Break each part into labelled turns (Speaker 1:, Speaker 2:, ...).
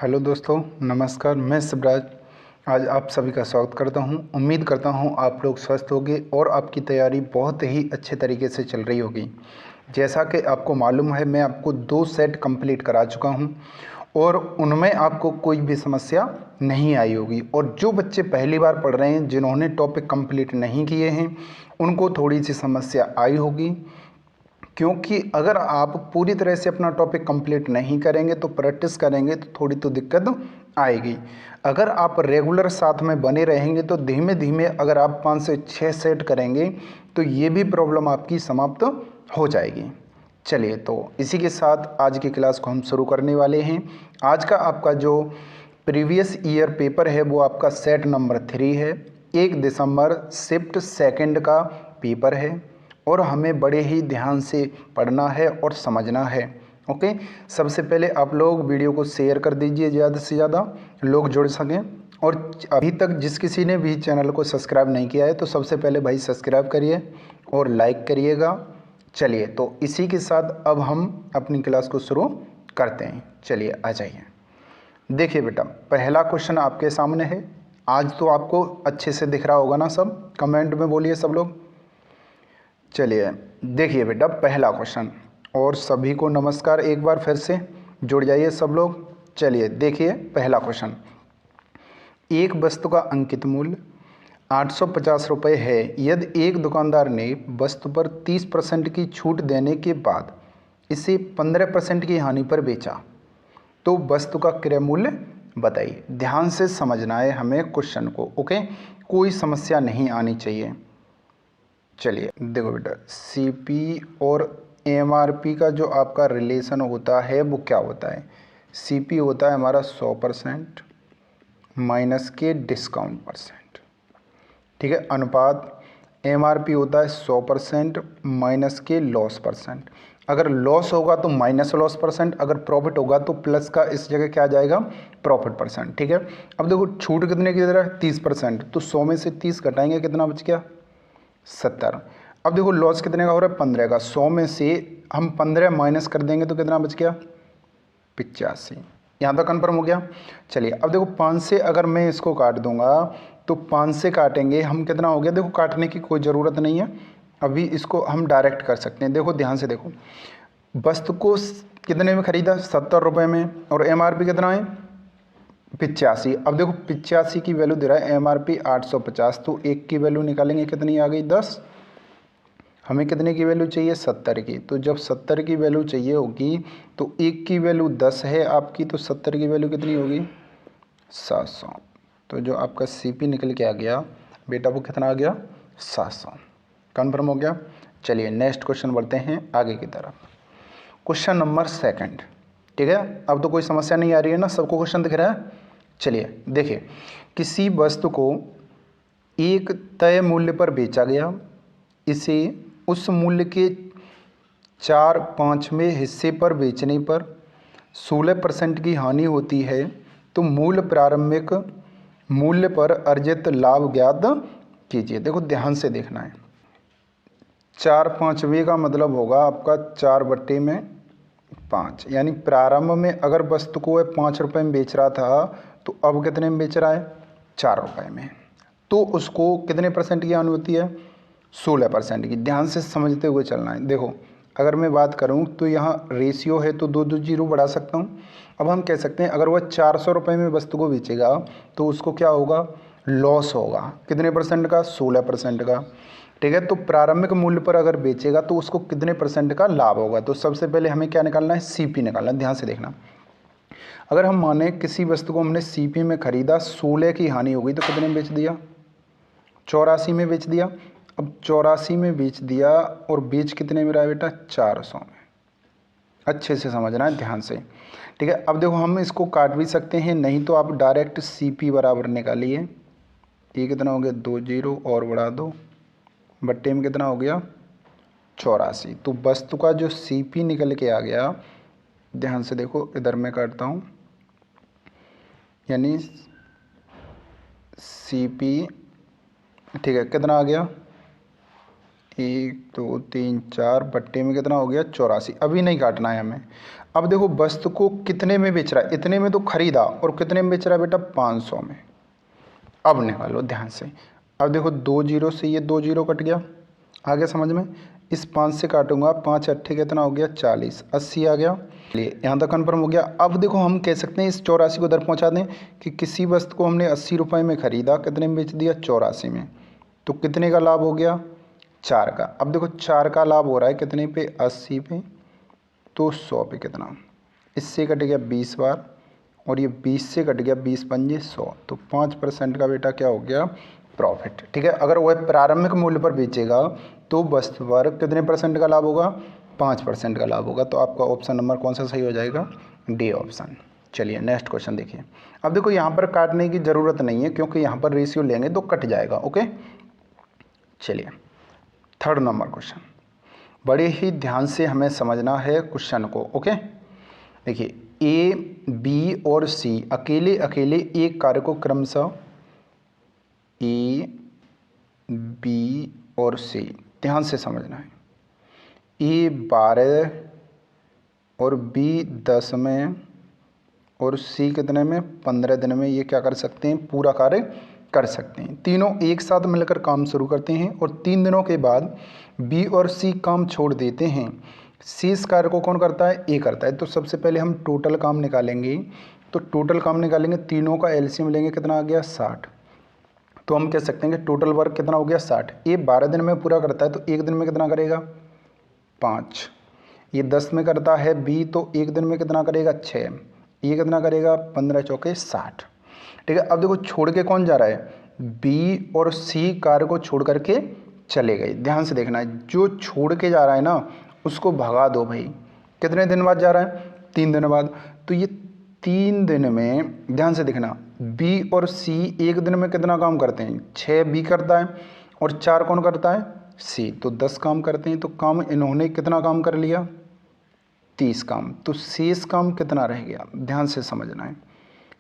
Speaker 1: Hello दोस्तों, नमस्कार। मैं शिवराज आज आप सभी का स्वागत करता हूं। उम्मीद करता हूं आप लोग स्वस्थ होंगे और आपकी तैयारी बहुत ही अच्छे तरीके से चल रही होगी। जैसा कि आपको मालूम है, मैं आपको 2 सेट कंप्लीट करा चुका हूं और उनमें आपको कोई भी समस्या नहीं आई होगी। और जो बच्चे पहली बार पढ़ रहे हैं, जिन्होंने टॉपिक कंप्लीट नहीं किए हैं, उनको थोड़ी सी समस्या आई होगी, क्योंकि अगर आप पूरी तरह से अपना टॉपिक कंप्लीट नहीं करेंगे तो प्रैक्टिस करेंगे तो थोड़ी तो दिक्कत आएगी। अगर आप रेगुलर साथ में बने रहेंगे तो धीमे धीमे अगर आप 5 से 6 सेट करेंगे तो ये भी प्रॉब्लम आपकी समाप्त हो जाएगी। चलिए, तो इसी के साथ आज की क्लास को हम शुरू करने वाले हैं। आज का आपका जो प्रीवियस ईयर पेपर है वो आपका सेट नंबर 3 है। 1 दिसंबर शिफ्ट सेकंड का पेपर है और हमें बड़े ही ध्यान से पढ़ना है और समझना है। ओके, सबसे पहले आप लोग वीडियो को शेयर कर दीजिए, ज़्यादा से ज़्यादा लोग जुड़ सकें। और अभी तक जिस किसी ने भी चैनल को सब्सक्राइब नहीं किया है तो सबसे पहले भाई सब्सक्राइब करिए और लाइक करिएगा। चलिए, तो इसी के साथ अब हम अपनी क्लास को शुरू करते हैं। चलिए, आ जाइए। देखिए बेटा, पहला क्वेश्चन आपके सामने है। आज तो आपको अच्छे से दिख रहा होगा ना? सब कमेंट में बोलिए सब लोग। चलिए, देखिए बेटा, पहला क्वेश्चन। और सभी को नमस्कार, एक बार फिर से जुड़ जाइए सब लोग। चलिए, देखिए पहला क्वेश्चन। एक वस्तु का अंकित मूल्य 850 रुपये है। यदि एक दुकानदार ने वस्तु पर 30% की छूट देने के बाद इसे 15% की हानि पर बेचा तो वस्तु का क्रय मूल्य बताइए। ध्यान से समझना है हमें क्वेश्चन को। ओके, कोई समस्या नहीं आनी चाहिए। चलिए देखो बेटा, सीपी और एमआरपी का जो आपका रिलेशन होता है वो क्या होता है? सीपी होता है हमारा 100% माइनस के डिस्काउंट परसेंट, ठीक है, अनुपात। एमआरपी होता है 100% माइनस के लॉस परसेंट। अगर लॉस होगा तो माइनस लॉस परसेंट, अगर प्रॉफिट होगा तो प्लस का इस जगह क्या आ जाएगा? प्रॉफिट परसेंट, ठीक है। अब देखो, छूट कितने की दे रहा है? 30%। तो 100 में से 30 घटाएंगे, कितना बच गया? 70। अब देखो, लॉस कितने का हो रहा है? 15 का। 100 में से हम 15 माइनस कर देंगे तो कितना बच गया? 85। यहाँ तक कन्फर्म हो गया। चलिए, अब देखो 5 से अगर मैं इसको काट दूंगा तो 5 से काटेंगे हम, कितना हो गया? देखो, काटने की कोई ज़रूरत नहीं है, अभी इसको हम डायरेक्ट कर सकते हैं। देखो ध्यान से देखो, वस्तु को कितने में खरीदा? 70 रुपये में, और एमआरपी कितना है? 85। अब देखो 85 की वैल्यू दे रहा है, एमआरपी 850, तो एक की वैल्यू निकालेंगे, कितनी आ गई? 10। हमें कितने की वैल्यू चाहिए? 70 की। तो जब 70 की वैल्यू चाहिए होगी तो एक की वैल्यू 10 है आपकी, तो 70 की वैल्यू कितनी होगी? 700। तो जो आपका सीपी निकल के आ गया बेटा, वो कितना आ गया? 700। कन्फर्म हो गया। चलिए, नेक्स्ट क्वेश्चन बढ़ते हैं आगे की तरफ। क्वेश्चन नंबर 2, ठीक है। अब तो कोई समस्या नहीं आ रही है ना? सबको क्वेश्चन दिख रहा है? चलिए देखिए, किसी वस्तु को एक तय मूल्य पर बेचा गया, इसे उस मूल्य के 4/5वें हिस्से पर बेचने पर 16% की हानि होती है, तो मूल प्रारंभिक मूल्य पर अर्जित लाभ ज्ञात कीजिए। देखो ध्यान से देखना है। 4/5वें का मतलब होगा आपका 4/5, यानी प्रारंभ में अगर वस्तु को 5 रुपये में बेच रहा था तो अब कितने में बेच रहा है? 4 रुपये में। तो उसको कितने परसेंट की हानि होती है? 16% की। ध्यान से समझते हुए चलना है। देखो, अगर मैं बात करूं तो यहाँ रेशियो है तो 2 2 जीरो बढ़ा सकता हूं। अब हम कह सकते हैं अगर वह 400 रुपये में वस्तु को बेचेगा तो उसको क्या होगा? लॉस होगा। कितने परसेंट का? 16% का, ठीक है। तो प्रारंभिक मूल्य पर अगर बेचेगा तो उसको कितने परसेंट का लाभ होगा? तो सबसे पहले हमें क्या निकालना है? सीपी निकालना है। ध्यान से देखना, अगर हम माने किसी वस्तु को हमने सीपी में खरीदा, 16 की हानि हो गई, तो कितने में बेच दिया? 84 में बेच दिया। अब 84 में बेच दिया और बेच कितने में रहा है बेटा? 400 में। अच्छे से समझना है, ध्यान से, ठीक है। अब देखो, हम इसको काट भी सकते हैं, नहीं तो आप डायरेक्ट सीपी बराबर निकालिए। ये कितना हो गया? 2 जीरो और बढ़ा दो, बट्टे में कितना हो गया? 84। तो वस्तु का जो सीपी निकल के आ गया, ध्यान से देखो, इधर मैं काटता हूँ, यानी सीपी, ठीक है, कितना आ गया? 1 2 3 4, बट्टे में कितना हो गया? 84। अभी नहीं काटना है हमें, अब देखो वस्तु को कितने में बेच रहा है, इतने में तो खरीदा और कितने में बेच रहा है बेटा 500 में। अब निकालो ध्यान से। अब देखो 2 जीरो से ये 2 जीरो कट गया, आ गया समझ में। इस 5 से काटूंगा, 5 अट्ठे कितना हो गया 40, 80 आ गया। चलिए यहाँ तक कन्फर्म हो गया। अब देखो हम कह सकते हैं इस 84 को इधर पहुँचा दें कि किसी वस्तु को हमने 80 रुपये में खरीदा, कितने में बेच दिया 84 में, तो कितने का लाभ हो गया 4 का। अब देखो 4 का लाभ हो रहा है कितने पे 80 पे, तो 100 पे कितना, इससे कट गया 20 बार और ये 20 से कट गया 20 पंजे 100, तो 5% का बेटा क्या हो गया प्रॉफिट। ठीक है, अगर वह प्रारंभिक मूल्य पर बेचेगा तो वस्तु पर कितने % का लाभ होगा, 5% का लाभ होगा। तो आपका ऑप्शन नंबर कौन सा सही हो जाएगा, डी ऑप्शन। चलिए नेक्स्ट क्वेश्चन देखिए। अब देखो यहाँ पर काटने की ज़रूरत नहीं है क्योंकि यहाँ पर रेशियो लेंगे तो कट जाएगा। ओके, चलिए थर्ड नंबर क्वेश्चन, बड़े ही ध्यान से हमें समझना है क्वेश्चन को। ओके, देखिए ए बी और सी अकेले अकेले एक कार्य को क्रमशः ए बी और सी, ध्यान से समझना है, ए 12 और बी 10 में और सी कितने में 15 दिन में ये क्या कर सकते हैं, पूरा कार्य कर सकते हैं। तीनों एक साथ मिलकर काम शुरू करते हैं और 3 दिनों के बाद बी और सी काम छोड़ देते हैं। शेष कार्य को कौन करता है, ए करता है। तो सबसे पहले हम टोटल काम निकालेंगे, तो टोटल काम निकालेंगे, तीनों का एलसीएम लेंगे, कितना आ गया 60। तो हम कह सकते हैं कि टोटल वर्क कितना हो गया 60। ये 12 दिन में पूरा करता है तो एक दिन में कितना करेगा 5। ये 10 में करता है बी तो एक दिन में कितना करेगा 6। ये कितना करेगा 15 चौके 60। ठीक है, अब देखो छोड़ के कौन जा रहा है, बी और सी कार्य को छोड़ करके चले गए। ध्यान से देखना है, जो छोड़ के जा रहा है ना उसको भगा दो भाई। कितने दिन बाद जा रहा है, 3 दिन बाद। तो ये 3 दिन में ध्यान से देखना, बी और सी एक दिन में कितना काम करते हैं, 6 बी करता है और 4 कौन करता है सी, तो 10 काम करते हैं। तो काम इन्होंने कितना काम कर लिया 30 काम। तो शेष काम कितना रह गया, ध्यान से समझना है,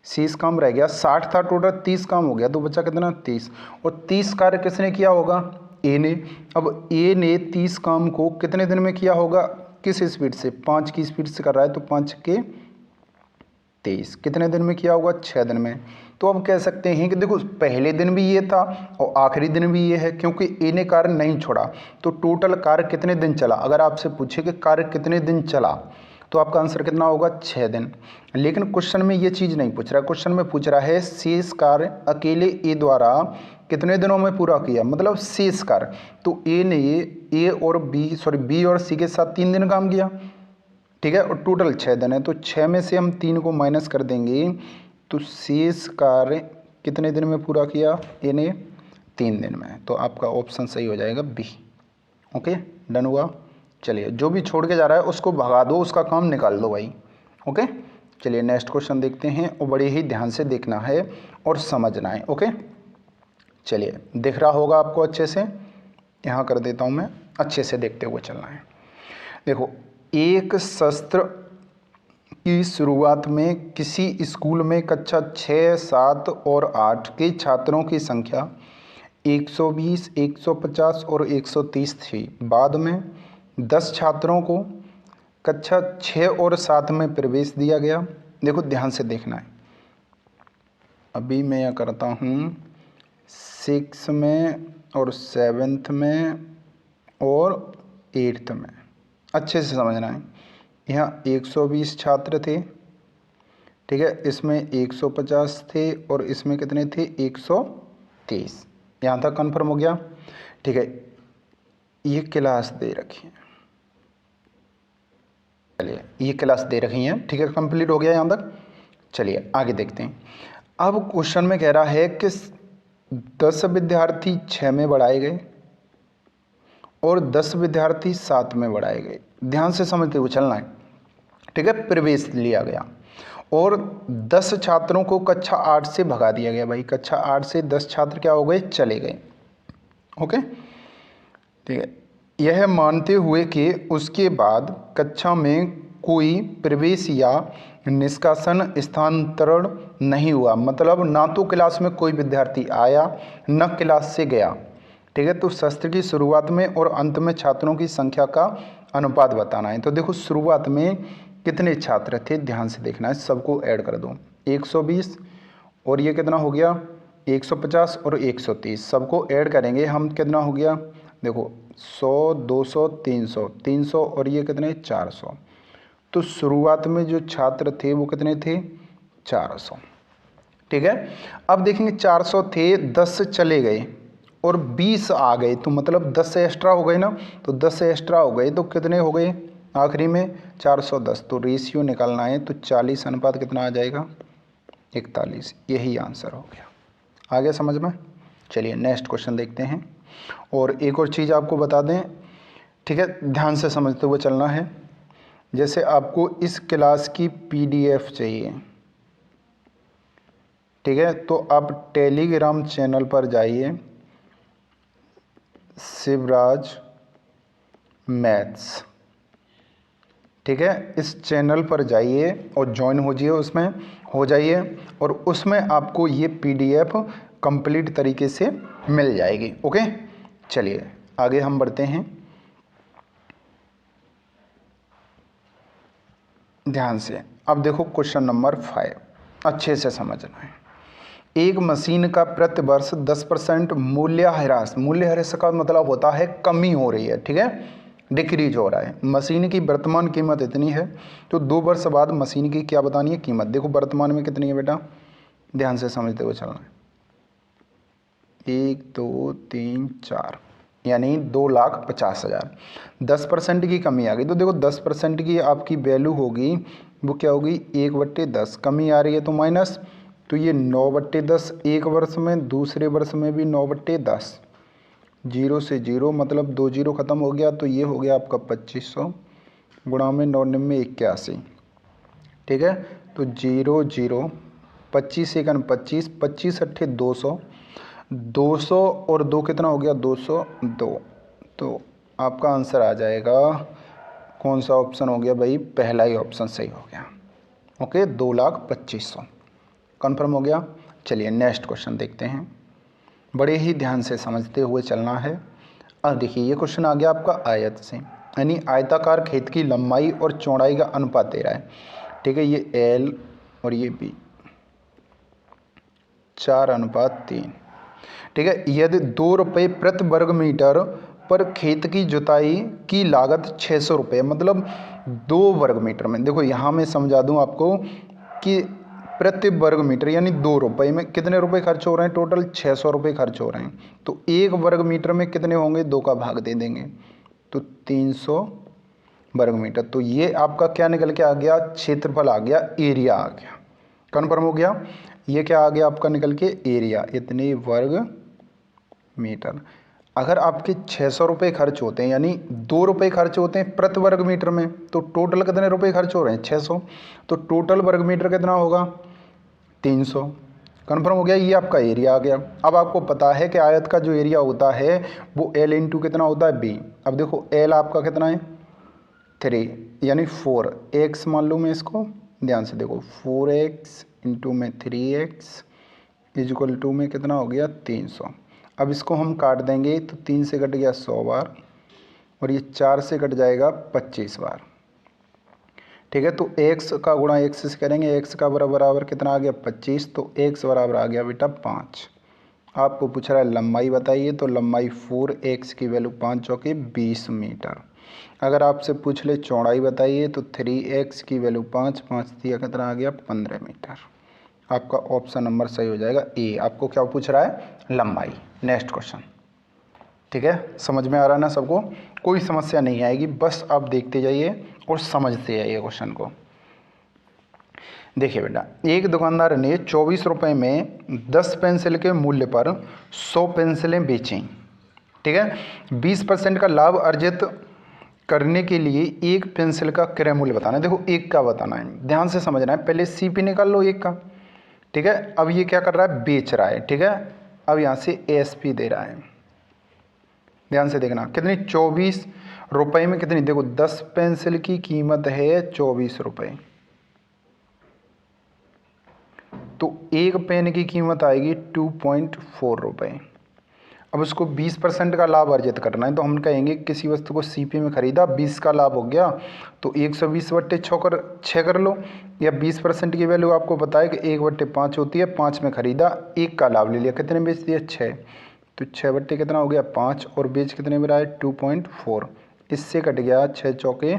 Speaker 1: शेष काम रह गया 60 था टोटल, 30 काम हो गया तो बचा कितना 30। और 30 कार्य किसने किया होगा, ए ने। अब ए ने 30 काम को कितने दिन में किया होगा, किस स्पीड से, 5 की स्पीड से कर रहा है, तो 5 के 23, कितने दिन में किया होगा 6 दिन में। तो अब कह सकते हैं कि देखो पहले दिन भी ये था और आखिरी दिन भी ये है, क्योंकि ए ने कार्य नहीं छोड़ा। तो टोटल कार्य कितने दिन चला, अगर आपसे पूछे कि कार्य कितने दिन चला तो आपका आंसर कितना होगा 6 दिन। लेकिन क्वेश्चन में ये चीज़ नहीं पूछ रहा, क्वेश्चन में पूछ रहा है शेष कार्य अकेले ए द्वारा कितने दिनों में पूरा किया, मतलब शेष कार्य। तो ए ने ए और बी और सी के साथ 3 दिन काम किया, ठीक है, और टोटल 6 दिन है। तो 6 में से हम 3 को माइनस कर देंगे तो शेष कार्य कितने दिन में पूरा किया, ए ने 3 दिन में। तो आपका ऑप्शन सही हो जाएगा बी। ओके, डन हुआ। चलिए जो भी छोड़ के जा रहा है उसको भगा दो, उसका काम निकाल दो भाई। ओके, चलिए नेक्स्ट क्वेश्चन देखते हैं और बड़े ही ध्यान से देखना है और समझना है। ओके, चलिए दिख रहा होगा आपको अच्छे से, यहाँ कर देता हूँ मैं, अच्छे से देखते हुए चलना है। देखो एक सत्र की शुरुआत में किसी स्कूल में कक्षा 6, 7 और 8 के छात्रों की संख्या 120, 150 और 130 थी। बाद में 10 छात्रों को कक्षा 6 और 7 में प्रवेश दिया गया। देखो ध्यान से देखना है, अभी मैं यह करता हूँ 6 में और 7th में और 8th में, अच्छे से समझना है। यहाँ 120 छात्र थे, ठीक है, इसमें 150 थे और इसमें कितने थे 130। यहाँ तक कन्फर्म हो गया। ठीक है, ये क्लास दे रखी है, चलिए ये क्लास दे रखी है, ठीक है, कंप्लीट हो गया यहाँ तक। चलिए आगे देखते हैं। अब क्वेश्चन में कह रहा है कि 10 विद्यार्थी 6 में बढ़ाए गए और 10 विद्यार्थी 7 में बढ़ाए गए। ध्यान से समझते हुए चलना है, ठीक है, प्रवेश लिया गया और 10 छात्रों को कक्षा 8 से भगा दिया गया। भाई कक्षा 8 से 10 छात्र क्या हो गए, चले गए। ओके, ठीक है, यह मानते हुए कि उसके बाद कक्षा में कोई प्रवेश या निष्कासन स्थानांतरण नहीं हुआ, मतलब ना तो क्लास में कोई विद्यार्थी आया न क्लास से गया। ठीक है, तो सत्र की शुरुआत में और अंत में छात्रों की संख्या का अनुपात बताना है। तो देखो शुरुआत में कितने छात्र थे, ध्यान से देखना है, सबको ऐड कर दो। 120 और ये कितना हो गया 150 और 130, सबको ऐड करेंगे हम, कितना हो गया देखो 100 200 300 300 और ये कितने 400। तो शुरुआत में जो छात्र थे वो कितने थे 400। ठीक है, अब देखेंगे 400 थे, 10 चले गए और 20 आ गए, तो मतलब 10 से एक्स्ट्रा हो गए ना, तो 10 से एक्स्ट्रा हो गए तो कितने हो गए आखिरी में 410। तो रेशियो निकालना है तो 40 अनुपात कितना आ जाएगा 41। यही आंसर हो गया। आ गया समझ में। चलिए नेक्स्ट क्वेश्चन देखते हैं। और एक और चीज़ आपको बता दें, ठीक है, ध्यान से समझते हुए चलना है। जैसे आपको इस क्लास की PDF चाहिए, ठीक है, तो आप टेलीग्राम चैनल पर जाइए, शिवराज मैथ्स, ठीक है, इस चैनल पर जाइए और ज्वाइन हो जाइए, उसमें हो जाइए और उसमें आपको ये PDF कंप्लीट तरीके से मिल जाएगी। ओके, चलिए आगे हम बढ़ते हैं। ध्यान से अब देखो क्वेश्चन नंबर 5, अच्छे से समझना है। एक मशीन का प्रति वर्ष 10% मूल्य ह्रास का मतलब होता है कमी हो रही है, ठीक है, डिक्रीज हो रहा है। मशीन की वर्तमान कीमत इतनी है, तो 2 वर्ष बाद मशीन की क्या बतानी है कीमत। देखो वर्तमान में कितनी है बेटा, ध्यान से समझते हुए चलना है। 1 2 3 4 यानी 2,50,000। 10% की कमी आ गई, तो देखो 10% की आपकी वैल्यू होगी वो क्या होगी 1/10। कमी आ रही है तो माइनस, तो ये 9/10 एक वर्ष में, दूसरे वर्ष में भी 9/10। 0 से 0 मतलब 2 जीरो ख़त्म हो गया, तो ये हो गया आपका 2500 गुणा में 9 9 81। ठीक है, तो 0 0 25 एकन 25 25 अट्ठे 200 200 और 2 कितना हो गया 202। तो आपका आंसर आ जाएगा, कौन सा ऑप्शन हो गया भाई, पहला ही ऑप्शन सही हो गया। ओके, 2,25,000 कन्फर्म हो गया। चलिए नेक्स्ट क्वेश्चन देखते हैं, बड़े ही ध्यान से समझते हुए चलना है। अब देखिए ये क्वेश्चन आ गया आपका आयत से, यानी आयताकार खेत की लंबाई और चौड़ाई का अनुपात दे रहा है। ठीक है, ये L और ये B 4:3। ठीक है, यदि 2 रुपये प्रति वर्ग मीटर पर खेत की जुताई की लागत 600 रुपये, मतलब 2 वर्ग मीटर में, देखो यहाँ मैं समझा दूँ आपको कि प्रति वर्ग मीटर यानी 2 रुपये में कितने रुपए खर्च हो रहे हैं, टोटल 600 रुपये खर्च हो रहे हैं। तो 1 वर्ग मीटर में कितने होंगे, 2 का भाग दे देंगे, तो 300 वर्ग मीटर। तो ये आपका क्या निकल के आ गया, क्षेत्रफल आ गया, एरिया आ गया, कन्फर्म हो गया। ये क्या आ गया आपका निकल के, एरिया, इतने वर्ग मीटर। अगर आपके 600 रुपये खर्च होते हैं, यानी 2 रुपये खर्च होते हैं प्रति वर्ग मीटर में, तो टोटल कितने रुपये खर्च हो रहे हैं 600, तो टोटल वर्ग मीटर कितना होगा 300। कन्फर्म हो गया, ये आपका एरिया आ गया। अब आपको पता है कि आयत का जो एरिया होता है वो L इंटू कितना होता है B। अब देखो L आपका कितना है 3 यानी 4, x मान लो मैं इसको, ध्यान से देखो 4x इंटू में 3x इजक्वल टू में कितना हो गया 300। अब इसको हम काट देंगे तो 3 से कट गया 100 बार और ये 4 से कट जाएगा 25 बार। ठीक है, तो x का गुणा x से करेंगे, x का बराबर कितना आ गया 25, तो x बराबर आ गया बेटा 5। आपको पूछ रहा है लंबाई बताइए, तो लंबाई 4x की वैल्यू 5 चौके 20 मीटर। अगर आपसे पूछ ले चौड़ाई बताइए, तो 3x की वैल्यू 5 5 दिया कितना आ गया 15 मीटर। आपका ऑप्शन नंबर सही हो जाएगा ए। आपको क्या पूछ रहा है, लंबाई। नेक्स्ट क्वेश्चन, ठीक है, समझ में आ रहा है ना सबको, कोई समस्या नहीं आएगी, बस आप देखते जाइए और समझते जाइए क्वेश्चन को। देखिए बेटा, एक दुकानदार ने 24 रुपये में 10 पेंसिल के मूल्य पर 100 पेंसिलें बेचीं। ठीक है, 20% का लाभ अर्जित करने के लिए एक पेंसिल का क्रय मूल्य बताना है। देखो एक का बताना है, ध्यान से समझना है, पहले CP निकाल लो एक का। ठीक है, अब ये क्या कर रहा है, बेच रहा है। ठीक है, अब यहाँ से ASP दे रहा है, ध्यान से देखना कितनी 24 रुपये में कितनी, देखो 10 पेंसिल की कीमत है 24 रुपये, तो एक पेन की कीमत आएगी 2.4 रुपये। अब उसको 20% का लाभ अर्जित करना है, तो हम कहेंगे किसी वस्तु को सीपी में खरीदा, 20 का लाभ हो गया, तो 120/6 कर लो, या 20% की वैल्यू आपको पता है कि 1/5 होती है, 5 में खरीदा, 1 का लाभ ले लिया, कितने बेच दिया 6, तो 6 कितना हो गया 5, और बेच कितने में रहा है 2.4, इससे कट गया 6 चौके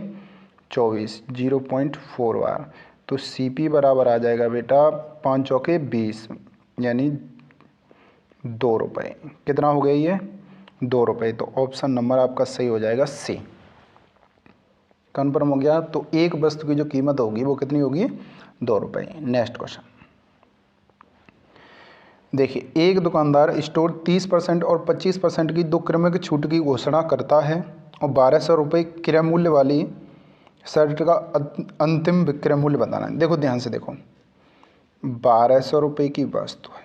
Speaker 1: 24, 0.4 बार, तो सीपी बराबर आ जाएगा बेटा 5 चौके 20, यानी 2 रुपये। कितना हो गया ये 2 रुपये, तो ऑप्शन नंबर आपका सही हो जाएगा सी। कन्फर्म हो गया। तो एक वस्तु की जो कीमत होगी वो कितनी होगी 2 रुपये। नेक्स्ट क्वेश्चन देखिए, एक दुकानदार स्टोर 30% और 25% की 2 क्रमिक छूट की घोषणा करता है और 1200 रुपये क्रय मूल्य वाली शर्ट का अंतिम विक्रय मूल्य बताना है। देखो ध्यान से देखो, 1200 रुपये की वस्तु है,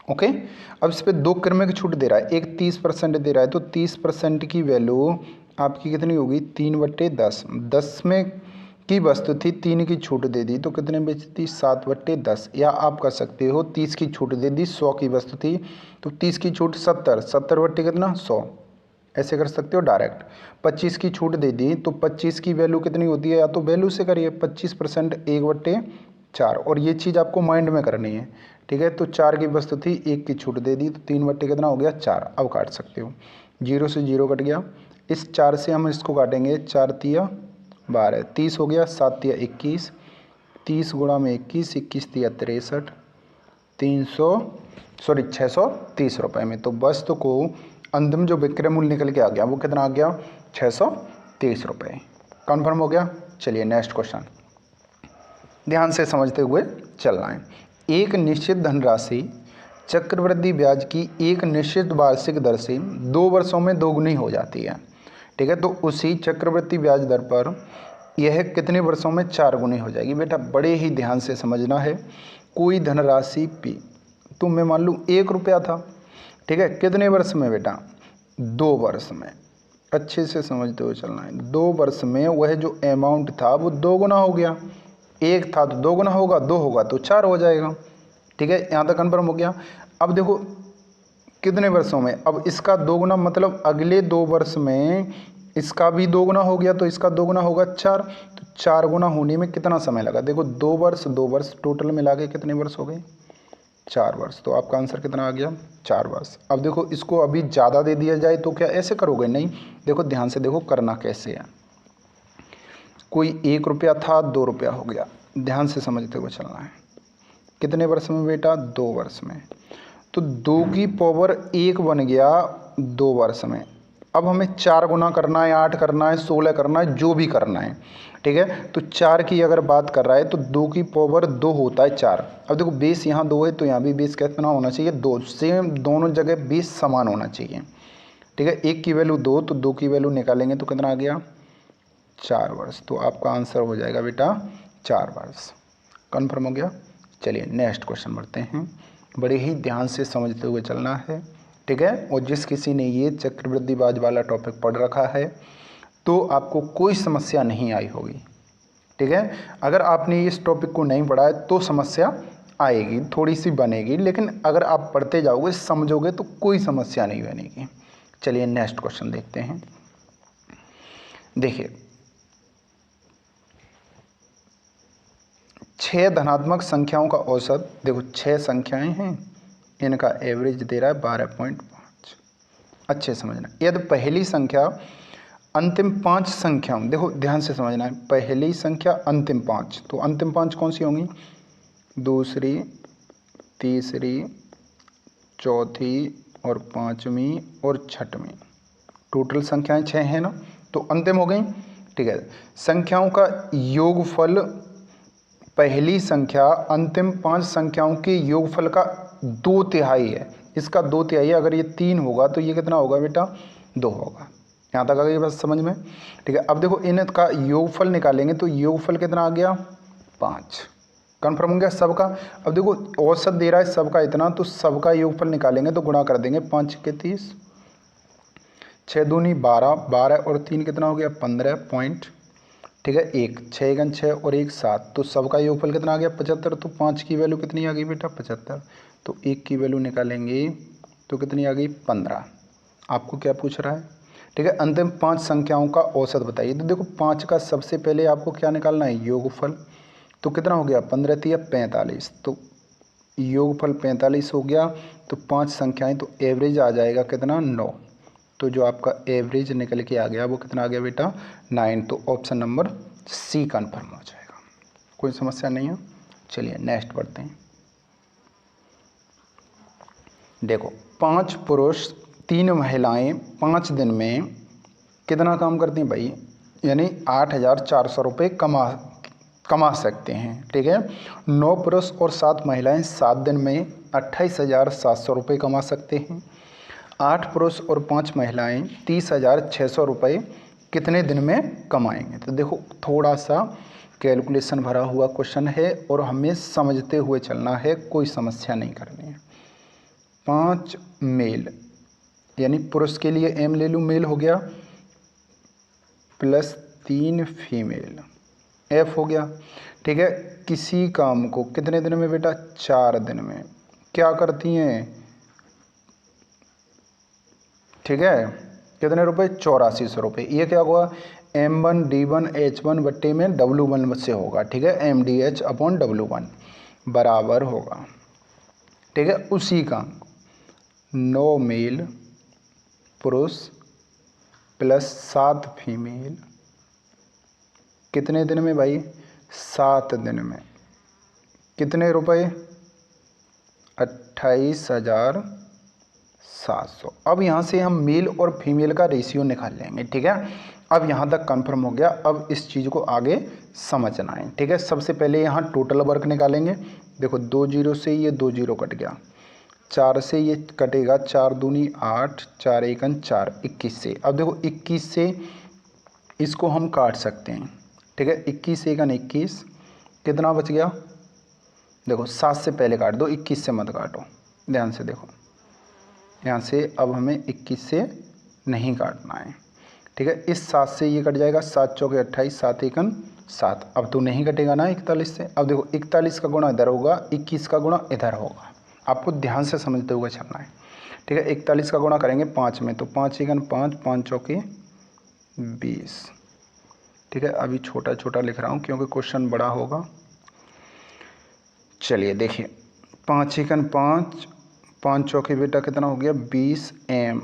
Speaker 1: ओके। अब इस पर 2 क्रमिक छूट दे रहा है, एक 30% दे रहा है, तो 30% की वैल्यू आपकी कितनी होगी 3/10। 10 में की वस्तु थी, 3 की छूट दे दी, तो कितने बेचती 7/10, या आप कर सकते हो 30 की छूट दे दी, 100 की वस्तु थी, तो 30 की छूट 70, 70 कितना 100, ऐसे कर सकते हो डायरेक्ट। 25 की छूट दे दी, तो 25 की वैल्यू कितनी होती है, या तो वैल्यू से करिए 25% 1/4, और ये चीज़ आपको माइंड में करनी है, ठीक है। तो 4 की वस्तु थी, 1 की छूट दे दी, तो 3 कितना हो गया 4। अब काट सकते हो, 0 से 0 कट गया, इस 4 से हम इसको काटेंगे, 4 तिया 12, 30 हो गया, 7 तिया 21, 30 गुणा में 21, 21 तिया 63, 630 रुपये में। तो वस्तु को अंतिम जो विक्रय मूल्य निकल के आ गया वो कितना आ गया 630 रुपये। कन्फर्म हो गया। चलिए नेक्स्ट क्वेश्चन ध्यान से समझते हुए चलना है। एक निश्चित धनराशि चक्रवृद्धि ब्याज की एक निश्चित वार्षिक दर से 2 वर्षों में दोगुनी हो जाती है, ठीक है। तो उसी चक्रवृद्धि ब्याज दर पर यह कितने वर्षों में 4 गुनी हो जाएगी। बेटा बड़े ही ध्यान से समझना है। कोई धनराशि पी, तो मैं मान लूँ 1 रुपया था, ठीक है, कितने वर्ष में बेटा 2 वर्ष में, अच्छे से समझते हुए चलना है। 2 वर्ष में वह जो अमाउंट था वो 2 गुना हो गया, 1 था तो 2 गुना होगा, 2 होगा तो 4 हो जाएगा, ठीक है। यहाँ तक कन्फर्म हो गया। अब देखो कितने वर्षों में, अब इसका 2 गुना मतलब अगले 2 वर्ष में इसका भी 2 गुना हो गया, तो इसका 2 गुना होगा 4, तो 4 गुना होने में कितना समय लगा। देखो 2 वर्ष 2 वर्ष टोटल मिला के कितने वर्ष हो गए 4 वर्ष, तो आपका आंसर कितना आ गया 4 वर्ष। अब देखो इसको अभी ज़्यादा दे दिया जाए तो क्या ऐसे करोगे, नहीं। देखो ध्यान से देखो करना कैसे है। कोई 1 रुपया था 2 रुपया हो गया, ध्यान से समझते हुए चलना है। कितने वर्ष में बेटा 2 वर्ष में, तो 2 की पावर 1 बन गया 2 वर्ष में। अब हमें 4 गुना करना है, 8 करना है, 16 करना है, जो भी करना है, ठीक है। तो 4 की अगर बात कर रहा है तो 2 की पावर 2 होता है 4। अब देखो बेस यहाँ 2 है तो यहाँ भी बेस कितना होना चाहिए 2, सेम दोनों जगह बेस समान होना चाहिए, ठीक है। 1 की वैल्यू 2, तो 2 की वैल्यू निकालेंगे तो कितना आ गया 4 वर्ष। तो आपका आंसर हो जाएगा बेटा 4 वर्ष। कन्फर्म हो गया। चलिए नेक्स्ट क्वेश्चन बढ़ते हैं। बड़े ही ध्यान से समझते हुए चलना है, ठीक है। और जिस किसी ने ये चक्रवृद्धि ब्याज वाला टॉपिक पढ़ रखा है तो आपको कोई समस्या नहीं आई होगी, ठीक है। अगर आपने इस टॉपिक को नहीं पढ़ा है तो समस्या आएगी, थोड़ी सी बनेगी, लेकिन अगर आप पढ़ते जाओगे समझोगे तो कोई समस्या नहीं बनेगी। चलिए नेक्स्ट क्वेश्चन देखते हैं। देखिए 6 धनात्मक संख्याओं का औसत, देखो 6 संख्याएं हैं, इनका एवरेज दे रहा है 12.5। अच्छे समझना, यदि पहली संख्या अंतिम 5 संख्याओं, देखो ध्यान से समझना है, पहली संख्या अंतिम 5, तो अंतिम 5 कौन सी होंगी, दूसरी, तीसरी, चौथी और 5वीं और 6वीं, टोटल संख्याएं 6 हैं ना, तो अंतिम हो गई, ठीक है। संख्याओं का योगफल, पहली संख्या अंतिम 5 संख्याओं के योगफल का 2/3 है, इसका 2/3, अगर ये 3 होगा तो ये कितना होगा बेटा 2 होगा। यहाँ तक आ गई बस समझ में, ठीक है। अब देखो इनका योगफल निकालेंगे तो योगफल कितना आ गया 5। कन्फर्म हो गया सबका। अब देखो औसत दे रहा है सबका इतना, तो सबका योगफल निकालेंगे तो गुणा कर देंगे, 5 के 30, 6 दूनी 12, 12 और 3 कितना हो गया 15 पॉइंट, ठीक है। 1 6 गन 6 और 1 7, तो सबका योगफल कितना आ गया 75। तो 5 की वैल्यू कितनी आ गई बेटा 75, तो 1 की वैल्यू निकालेंगे तो कितनी आ गई 15। आपको क्या पूछ रहा है? ठीक है, अंतिम 5 संख्याओं का औसत बताइए। तो देखो 5 का सबसे पहले आपको क्या निकालना है? योगफल। तो कितना हो गया? 15 तिया 45। तो योगफल 45 हो गया। तो 5 संख्याएं, तो एवरेज आ जाएगा कितना? 9। तो जो आपका एवरेज निकल के आ गया वो कितना आ गया बेटा? 9। तो ऑप्शन नंबर सी कन्फर्म हो जाएगा। कोई समस्या नहीं है। चलिए नेक्स्ट पढ़ते हैं। देखो 5 पुरुष 3 महिलाएं 5 दिन में कितना काम करती हैं भाई? यानी 8,400 रुपये कमा सकते हैं। ठीक है, 9 पुरुष और 7 महिलाएं 7 दिन में 28,700 रुपये कमा सकते हैं। 8 पुरुष और 5 महिलाएं 30,600 रुपये कितने दिन में कमाएंगे? तो देखो थोड़ा सा कैलकुलेशन भरा हुआ क्वेश्चन है और हमें समझते हुए चलना है, कोई समस्या नहीं करनी है। 5 मेल यानी पुरुष के लिए एम ले लूँ, मेल हो गया, प्लस 3 फीमेल एफ हो गया। ठीक है, किसी काम को कितने दिन में बेटा? 4 दिन में क्या करती हैं? ठीक है, कितने रुपए? 8400 रुपये। ये क्या हुआ? M1 D1 H1 बट्टे में W1 से होगा। ठीक है, MDH अपॉन W1 बराबर होगा। ठीक है, उसी काम को 9 मेल पुरुष प्लस 7 फीमेल कितने दिन में भाई? 7 दिन में कितने रुपए? 28,700। अब यहाँ से हम मेल और फीमेल का रेशियो निकाल लेंगे। ठीक है, अब यहाँ तक कंफर्म हो गया। अब इस चीज़ को आगे समझना है। ठीक है, सबसे पहले यहाँ टोटल वर्क निकालेंगे। देखो 2 जीरो से ये 2 जीरो कट गया, 4 से ये कटेगा, 4 दूनी 8, 4 एकन 4, 21 से। अब देखो 21 से इसको हम काट सकते हैं। ठीक है, 21 एकन 21, कितना बच गया? देखो 7 से पहले काट दो, 21 से मत काटो, ध्यान से देखो। यहाँ से अब हमें 21 से नहीं काटना है। ठीक है, इस 7 से ये कट जाएगा, 7 चौके 28, 7 एकन 7। अब तो नहीं कटेगा ना 41 से। अब देखो 41 का गुणा इधर होगा, 21 का गुणा इधर होगा। आपको ध्यान से समझते हुए चलना है। ठीक है, 41 का गुणा करेंगे 5 में, तो 5 एकन 5, 5 चौके 20। ठीक है, अभी छोटा छोटा लिख रहा हूँ क्योंकि क्वेश्चन बड़ा होगा। चलिए देखिए, 5 एकन 5, 5 चौके बेटा कितना हो गया? 20 M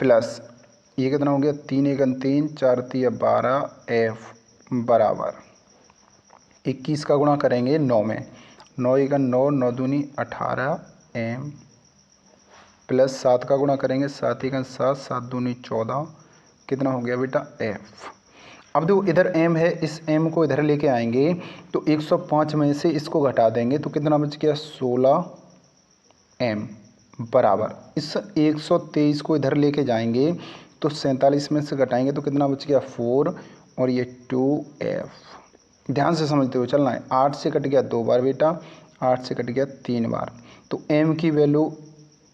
Speaker 1: प्लस ये कितना हो गया? 3 एकन 3, 4 तिया 12 F बराबर 21 का गुणा करेंगे 9 में, 9 एकन 9, 9 दूनी 18 M प्लस 7 का गुणा करेंगे 7 एकन 7, 7 दूनी 14, कितना हो गया बेटा? F। अब देखो इधर m है, इस m को इधर लेके आएंगे तो 105 में से इसको घटा देंगे तो कितना बच गया? 16 m बराबर इस 123 को इधर लेके जाएंगे तो 47 में से घटाएंगे तो कितना बच गया? 4 और ये 2f। ध्यान से समझते हुए चलना है। 8 से कट गया 2 बार बेटा, 8 से कट गया 3 बार, तो m की वैल्यू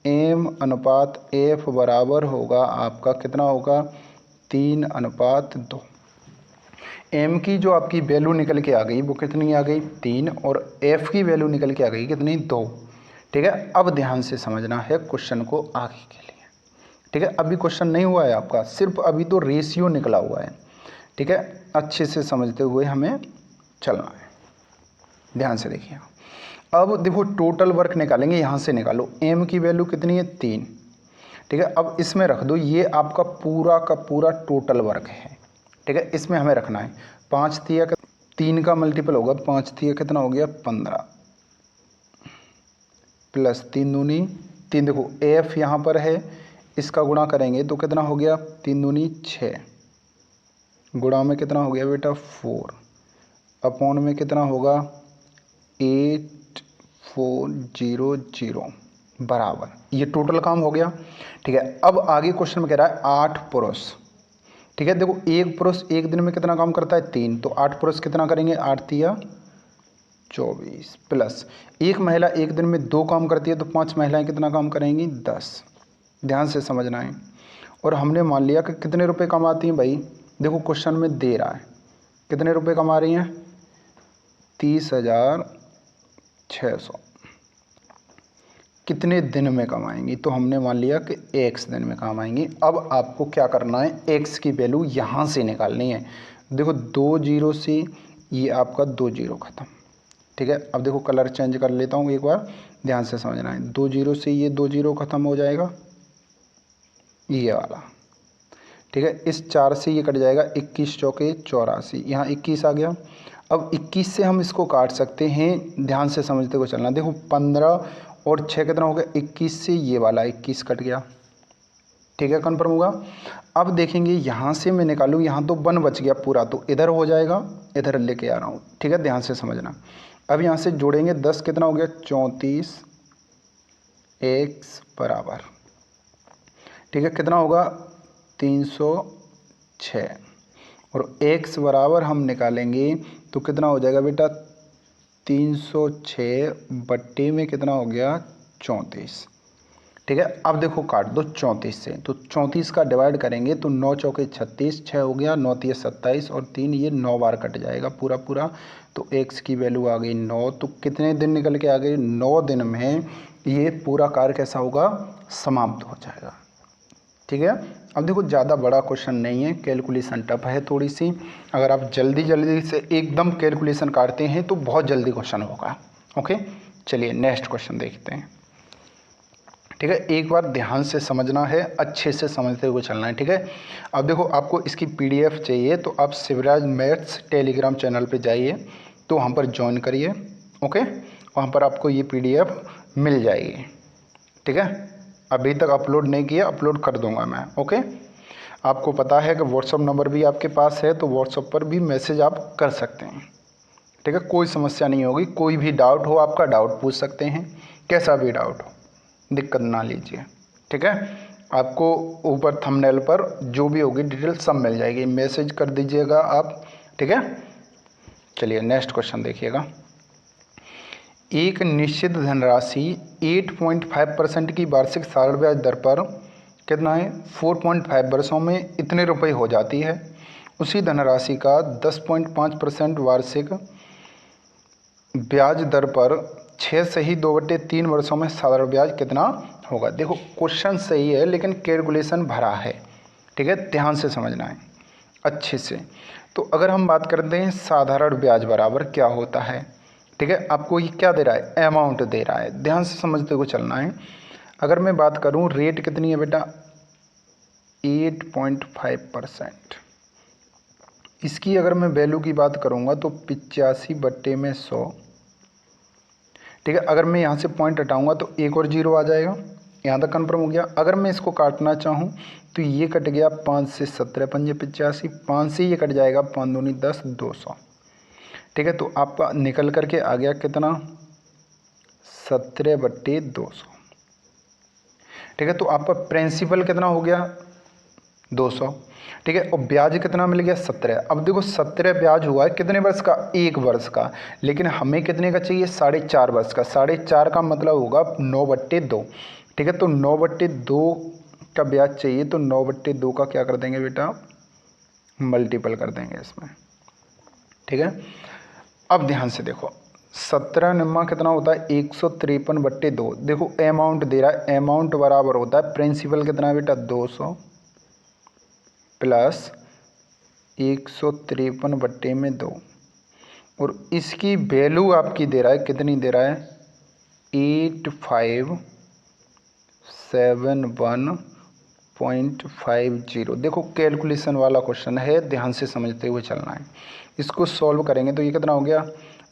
Speaker 1: m अनुपात f बराबर होगा आपका कितना होगा? 3:2। m की जो आपकी वैल्यू निकल के आ गई वो कितनी आ गई? 3, और f की वैल्यू निकल के आ गई कितनी? 2। ठीक है, अब ध्यान से समझना है क्वेश्चन को आगे के लिए। ठीक है, अभी क्वेश्चन नहीं हुआ है आपका, सिर्फ अभी तो रेशियो निकला हुआ है। ठीक है, अच्छे से समझते हुए हमें चलना है। ध्यान से देखिए, अब देखो टोटल वर्क निकालेंगे। यहाँ से निकालो, m की वैल्यू कितनी है? 3। ठीक है, अब इसमें रख दो, ये आपका पूरा का पूरा टोटल वर्क है। ठीक है, इसमें हमें रखना है 5 तिया 3 का मल्टीपल होगा, 5 तिया कितना हो गया? 15 प्लस 3 दूनी 3। देखो f यहाँ पर है, इसका गुणा करेंगे तो कितना हो गया? 3 दूनी 6, गुणा में कितना हो गया बेटा? 4, अपॉन में कितना होगा? 8400 बराबर, ये टोटल काम हो गया। ठीक है, अब आगे क्वेश्चन में कह रहा है 8 पुरुष। ठीक है, देखो एक पुरुष एक दिन में कितना काम करता है? 3, तो 8 पुरुष कितना करेंगे? 8 तिया 24 प्लस एक महिला एक दिन में 2 काम करती है, तो 5 महिलाएं कितना काम करेंगी? 10। ध्यान से समझना है। और हमने मान लिया कि कितने रुपए कमाती हैं भाई। देखो क्वेश्चन में दे रहा है कितने रुपए कमा रही हैं? 30,600। कितने दिन में कमाएंगी, तो हमने मान लिया कि x दिन में कमाएंगी। अब आपको क्या करना है, x की वैल्यू यहाँ से निकालनी है। देखो 2 जीरो से ये आपका 2 जीरो ख़त्म, ठीक है। अब देखो कलर चेंज कर लेता हूँ, एक बार ध्यान से समझना है। 2 जीरो से ये 2 जीरो ख़त्म हो जाएगा, ये वाला, ठीक है। इस 4 से ये कट जाएगा, 21 चौके 84, यहाँ 21 आ गया। अब 21 से हम इसको काट सकते हैं, ध्यान से समझते हुए चलना। देखो 15 और 6 कितना हो गया, 21 से ये वाला 21 कट गया, ठीक है, कन्फर्म होगा। अब देखेंगे यहाँ से मैं निकालूँ, यहाँ तो 1 बच गया पूरा, तो इधर हो जाएगा, इधर लेके आ रहा हूँ, ठीक है, ध्यान से समझना। अब यहाँ से जोड़ेंगे, 10 कितना हो गया, 34 x बराबर, ठीक है, कितना होगा 306, और x बराबर हम निकालेंगे तो कितना हो जाएगा बेटा, 306 बट्टे में कितना हो गया, 34, ठीक है। अब देखो काट दो 34 से, तो 34 का डिवाइड करेंगे तो 9 चौके 36, 6 हो गया, 9 तिये 27 और 3 ये 9 बार कट जाएगा पूरा पूरा, तो x की वैल्यू आ गई 9। तो कितने दिन निकल के आ गए, 9 दिन में ये पूरा कार्य कैसा होगा, समाप्त हो जाएगा, ठीक है। अब देखो ज़्यादा बड़ा क्वेश्चन नहीं है, कैलकुलेशन टफ है थोड़ी सी। अगर आप जल्दी जल्दी से एकदम कैलकुलेशन काटते हैं तो बहुत जल्दी क्वेश्चन होगा। ओके, चलिए नेक्स्ट क्वेश्चन देखते हैं, ठीक है। एक बार ध्यान से समझना है, अच्छे से समझते हुए चलना है, ठीक है। अब देखो आपको इसकी पीडीएफ चाहिए तो आप शिवराज मैथ्स टेलीग्राम चैनल पे जाइए, तो वहाँ पर ज्वाइन करिए, ओके, वहाँ पर आपको ये पीडीएफ मिल जाएगी, ठीक है। अभी तक अपलोड नहीं किया, अपलोड कर दूंगा मैं, ओके। आपको पता है कि व्हाट्सअप नंबर भी आपके पास है, तो व्हाट्सअप पर भी मैसेज आप कर सकते हैं, ठीक है, कोई समस्या नहीं होगी। कोई भी डाउट हो आपका, डाउट पूछ सकते हैं, कैसा भी डाउट हो, दिक्कत ना लीजिए, ठीक है। आपको ऊपर थंबनेल पर जो भी होगी डिटेल सब मिल जाएगी, मैसेज कर दीजिएगा आप, ठीक है। चलिए नेक्स्ट क्वेश्चन देखिएगा। एक निश्चित धनराशि 8.5% की वार्षिक साधारण ब्याज दर पर कितना है, 4.5 वर्षों में इतने रुपए हो जाती है। उसी धनराशि का 10.5% वार्षिक ब्याज दर पर 6 से ही 2/3 वर्षों में साधारण ब्याज कितना होगा। देखो क्वेश्चन सही है लेकिन कैलकुलेशन भरा है, ठीक है, ध्यान से समझना है अच्छे से। तो अगर हम बात करते हैं साधारण ब्याज बराबर क्या होता है, ठीक है, आपको ये क्या दे रहा है, अमाउंट दे रहा है, ध्यान से समझते हुए चलना है। अगर मैं बात करूं रेट कितनी है बेटा, 8.5%। इसकी अगर मैं वैल्यू की बात करूंगा तो 85 बट्टे में 100, ठीक है। अगर मैं यहाँ से पॉइंट हटाऊंगा तो एक और जीरो आ जाएगा, यहाँ तक कन्फर्म हो गया। अगर मैं इसको काटना चाहूँ तो ये कट गया 5 से 17 पंजे 85, 5 से ये कट जाएगा 5 दूनी 10, 200, ठीक है। तो आपका निकल करके आ गया कितना, 17 बट्टे 200, ठीक है। तो आपका प्रिंसिपल कितना हो गया, 200, ठीक है, और ब्याज कितना मिल गया, 17। अब देखो 17 ब्याज हुआ है कितने वर्ष का, 1 वर्ष का, लेकिन हमें कितने का चाहिए, 4.5 वर्ष का। 4.5 का मतलब होगा 9/2, ठीक है। तो 9/2 का ब्याज चाहिए, तो 9/2 का क्या कर देंगे बेटा, मल्टीपल कर देंगे इसमें, ठीक है। अब ध्यान से देखो 17 निम्मा कितना होता है, 153/2। देखो अमाउंट दे रहा है, अमाउंट बराबर होता है प्रिंसिपल कितना है बेटा, 200 प्लस 153/2, और इसकी वैल्यू आपकी दे रहा है, कितनी दे रहा है, 8571.50। देखो कैलकुलेशन वाला क्वेश्चन है, ध्यान से समझते हुए चलना है। इसको सॉल्व करेंगे तो ये कितना हो गया,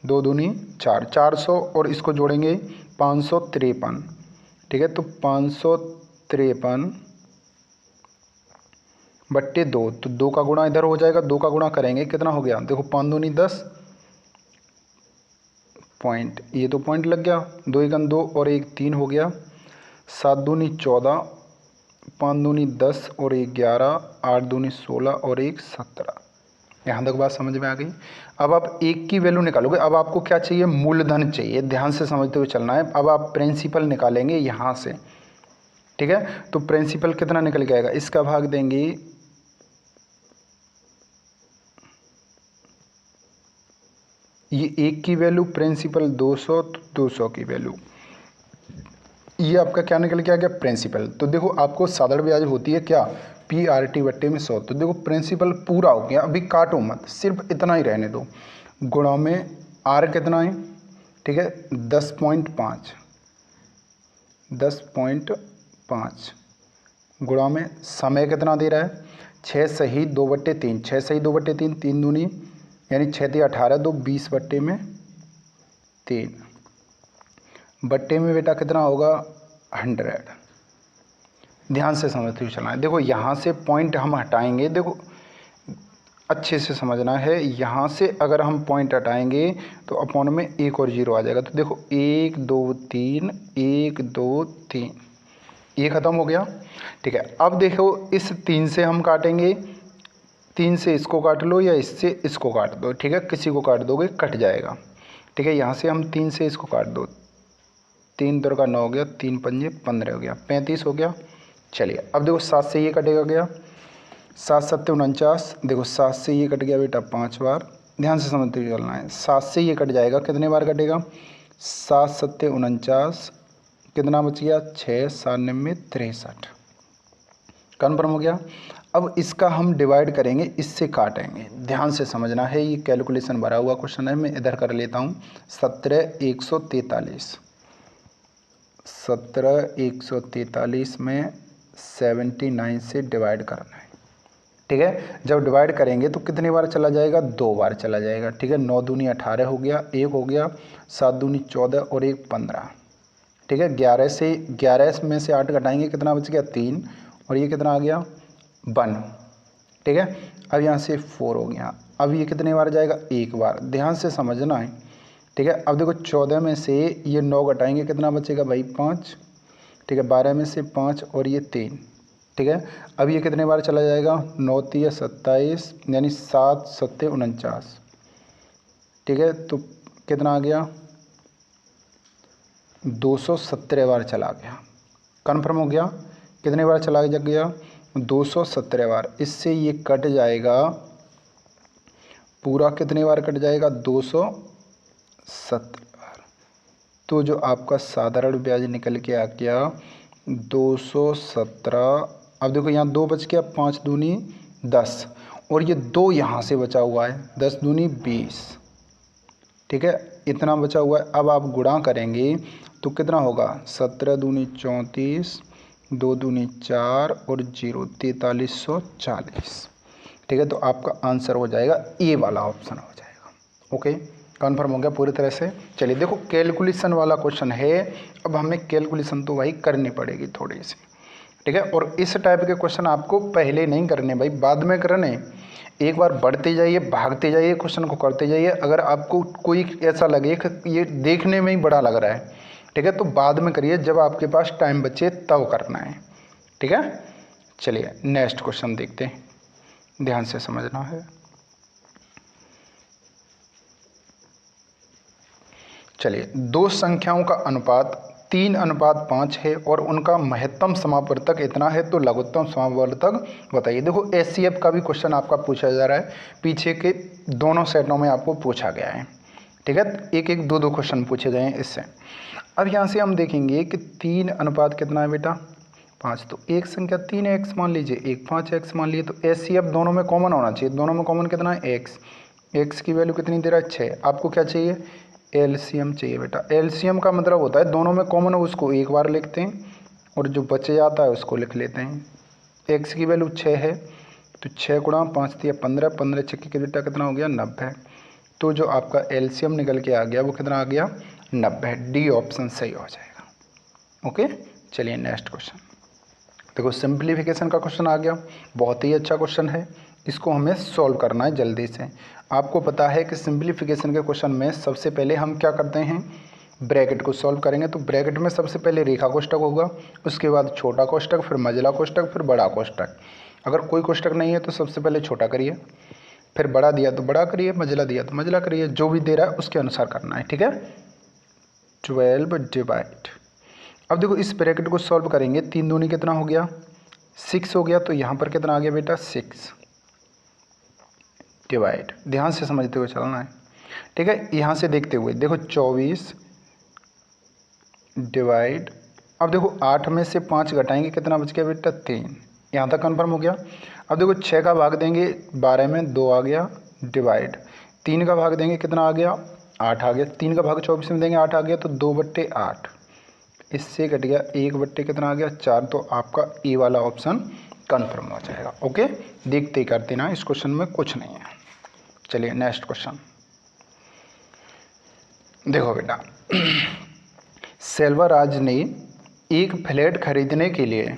Speaker 1: 2 दूनी 4, 400, और इसको जोड़ेंगे 553, ठीक है। तो 553/2, तो 2 का गुणा इधर हो जाएगा, 2 का गुणा करेंगे कितना हो गया, देखो 5 दूनी 10 पॉइंट, ये तो पॉइंट लग गया, 2 एकम 2 और 1 3 हो गया, 7 दूनी 14, 5 दूनी 10 और 1 11, 8 दूनी 16 और 1 17। यहाँ तक बात समझ में आ गई। अब आप एक की वैल्यू निकालोगे, अब आपको क्या चाहिए, मूलधन चाहिए, ध्यान से समझते हुए चलना है। अब आप प्रिंसिपल निकालेंगे यहाँ से, ठीक है। तो प्रिंसिपल कितना निकल के आएगा, इसका भाग देंगे, ये एक की वैल्यू प्रिंसिपल 200, तो 200 की वैल्यू ये आपका क्या निकल के आ गया, प्रिंसिपल। तो देखो आपको साधारण ब्याज होती है क्या, PRT बट्टे में 100। तो देखो प्रिंसिपल पूरा हो गया, अभी काटो मत, सिर्फ इतना ही रहने दो। गुणा में आर कितना है, ठीक है 10.5, 10.5 गुणा में समय कितना दे रहा है, 6 सही 2/3, 6 सही 2/3, 3 दूनी यानी 6 × 18, 2 20/3 बट्टे में बेटा कितना होगा 100। ध्यान से समझते हुए चलना है। देखो यहाँ से पॉइंट हम हटाएंगे, देखो अच्छे से समझना है, यहाँ से अगर हम पॉइंट हटाएंगे तो अपॉन में एक और जीरो आ जाएगा। तो देखो 1 2 3, 1 2 3, ये ख़त्म हो गया, ठीक है। अब देखो इस 3 से हम काटेंगे, 3 से इसको काट लो या इससे इसको काट दो, ठीक है, किसी को काट दोगे कट जाएगा, ठीक है। यहाँ से हम 3 से इसको काट दो, 3 दुर्गा 9 हो गया, 3 पंजे 15 हो गया, 35 हो गया। चलिए अब देखो 7 से ये कटेगा गया, 7 7 49, देखो 7 से ये कट गया बेटा 5 बार, ध्यान से समझते हुए चलना है। 7 से ये कट जाएगा, कितने बार कटेगा, 7 7 49, कितना बच गया 6 7 9 63, कन्फर्म हो गया। अब इसका हम डिवाइड करेंगे, इससे काटेंगे, ध्यान से समझना है, ये कैलकुलेशन भरा हुआ क्वेश्चन है, मैं इधर कर लेता हूँ। 17 143, 17 143 में 79 से डिवाइड करना है, ठीक है। जब डिवाइड करेंगे तो कितने बार चला जाएगा, 2 बार चला जाएगा, ठीक है। 9 दूनी 18 हो गया, 1 हो गया, 7 दूनी 14 और 1 15, ठीक है। 11 में से 8 घटाएंगे, कितना बच गया 3, और ये कितना आ गया 1, ठीक है। अब यहाँ से 4 हो गया, अब ये कितने बार जाएगा, 1 बार, ध्यान से समझना है, ठीक है। अब देखो 14 में से ये 9 घटाएंगे, कितना बचेगा भाई 5, ठीक है। 12 में से 5 और ये 3, ठीक है। अब ये कितने बार चला जाएगा, 9 3 27 यानी 7 7 49, ठीक है। तो कितना आ गया 217 बार चला गया, कन्फर्म हो गया। कितने बार चला गया 217 बार। इससे ये कट जाएगा पूरा, कितने बार कट जाएगा 217 बार। तो जो आपका साधारण ब्याज निकल के आ गया 217। अब देखो यहाँ 2 बच गया, 5 दूनी 10 और ये 2 यहाँ से बचा हुआ है, 10 दूनी 20, ठीक है, इतना बचा हुआ है। अब आप गुणा करेंगे तो कितना होगा, 17 दूनी 34, 2 दूनी 4 और 0 4340, ठीक है। तो आपका आंसर हो जाएगा ए वाला ऑप्शन हो जाएगा। ओके, कन्फर्म हो गया पूरी तरह से। चलिए देखो कैलकुलेशन वाला क्वेश्चन है, अब हमें कैलकुलेशन तो भाई करनी पड़ेगी थोड़ी सी, ठीक है। और इस टाइप के क्वेश्चन आपको पहले नहीं करने भाई, बाद में करने। एक बार बढ़ते जाइए, भागते जाइए, क्वेश्चन को करते जाइए। अगर आपको कोई ऐसा लगे कि ये देखने में ही बड़ा लग रहा है, ठीक है, तो बाद में करिए, जब आपके पास टाइम बचे तब करना है, ठीक है। चलिए नेक्स्ट क्वेश्चन देखते हैं, ध्यान से समझना है। चलिए, दो संख्याओं का अनुपात 3:5 है और उनका महत्तम समापवर्तक इतना है, तो लघुत्तम समापवर्तक बताइए। देखो एचसीएफ का भी क्वेश्चन आपका पूछा जा रहा है, पीछे के दोनों सेटों में आपको पूछा गया है, ठीक है। एक एक दो क्वेश्चन पूछे गए हैं इससे। अब यहाँ से हम देखेंगे कि 3 कितना है बेटा 5, तो एक संख्या 3x मान लीजिए, एक 5x मान लीजिए, तो एचसीएफ दोनों में कॉमन होना चाहिए। दोनों में कॉमन कितना है x की वैल्यू कितनी दे रहा है 6। आपको क्या चाहिए, एलसीएम चाहिए बेटा। एलसीएम का मतलब होता है दोनों में कॉमन हो उसको एक बार लिखते हैं और जो बचे जाता है उसको लिख लेते हैं। एक्स की वैल्यू 6 है, तो 6 गुणा 5 दिया 15, 15 छक्के के बेटा कितना हो गया 90। तो जो आपका एलसीएम निकल के आ गया वो कितना आ गया 90। डी ऑप्शन सही हो जाएगा। ओके, चलिए नेक्स्ट क्वेश्चन देखो, सिंप्लीफिकेशन का क्वेश्चन आ गया, बहुत ही अच्छा क्वेश्चन है, इसको हमें सॉल्व करना है जल्दी से। आपको पता है कि सिंप्लीफिकेशन के क्वेश्चन में सबसे पहले हम क्या करते हैं, ब्रैकेट को सॉल्व करेंगे। तो ब्रैकेट में सबसे पहले रेखा कोष्ठक होगा, उसके बाद छोटा कोष्ठक, फिर मझला कोष्ठक, फिर बड़ा कोष्ठक। अगर कोई कोष्ठक नहीं है तो सबसे पहले छोटा करिए, फिर बड़ा दिया तो बड़ा करिए, मझला दिया तो मझला करिए, जो भी दे रहा है उसके अनुसार करना है, ठीक है। 12 डिवाइड, अब देखो इस ब्रैकेट को सॉल्व करेंगे, 3 दूनी कितना हो गया 6 हो गया, तो यहाँ पर कितना आ गया बेटा 6 डिवाइड, ध्यान से समझते हुए चलना है, ठीक है। यहाँ से देखते हुए देखो 24 डिवाइड, अब देखो 8 में से 5 घटाएंगे, कितना बच गया बेटा 3। यहाँ तक कन्फर्म हो गया। अब देखो 6 का भाग देंगे 12 में, 2 आ गया डिवाइड। 3 का भाग देंगे, कितना आ गया 8 आ गया। 3 का भाग 24 में देंगे, 8 आ गया, तो 2/8। इससे कट गया 1/, कितना आ गया 4। तो आपका ए वाला ऑप्शन कन्फर्म हो जाएगा। ओके, देखते ही करते ना, इस क्वेश्चन में कुछ नहीं है। चलिए नेक्स्ट क्वेश्चन देखो बेटा। सेल्वराज ने एक फ्लैट खरीदने के लिए,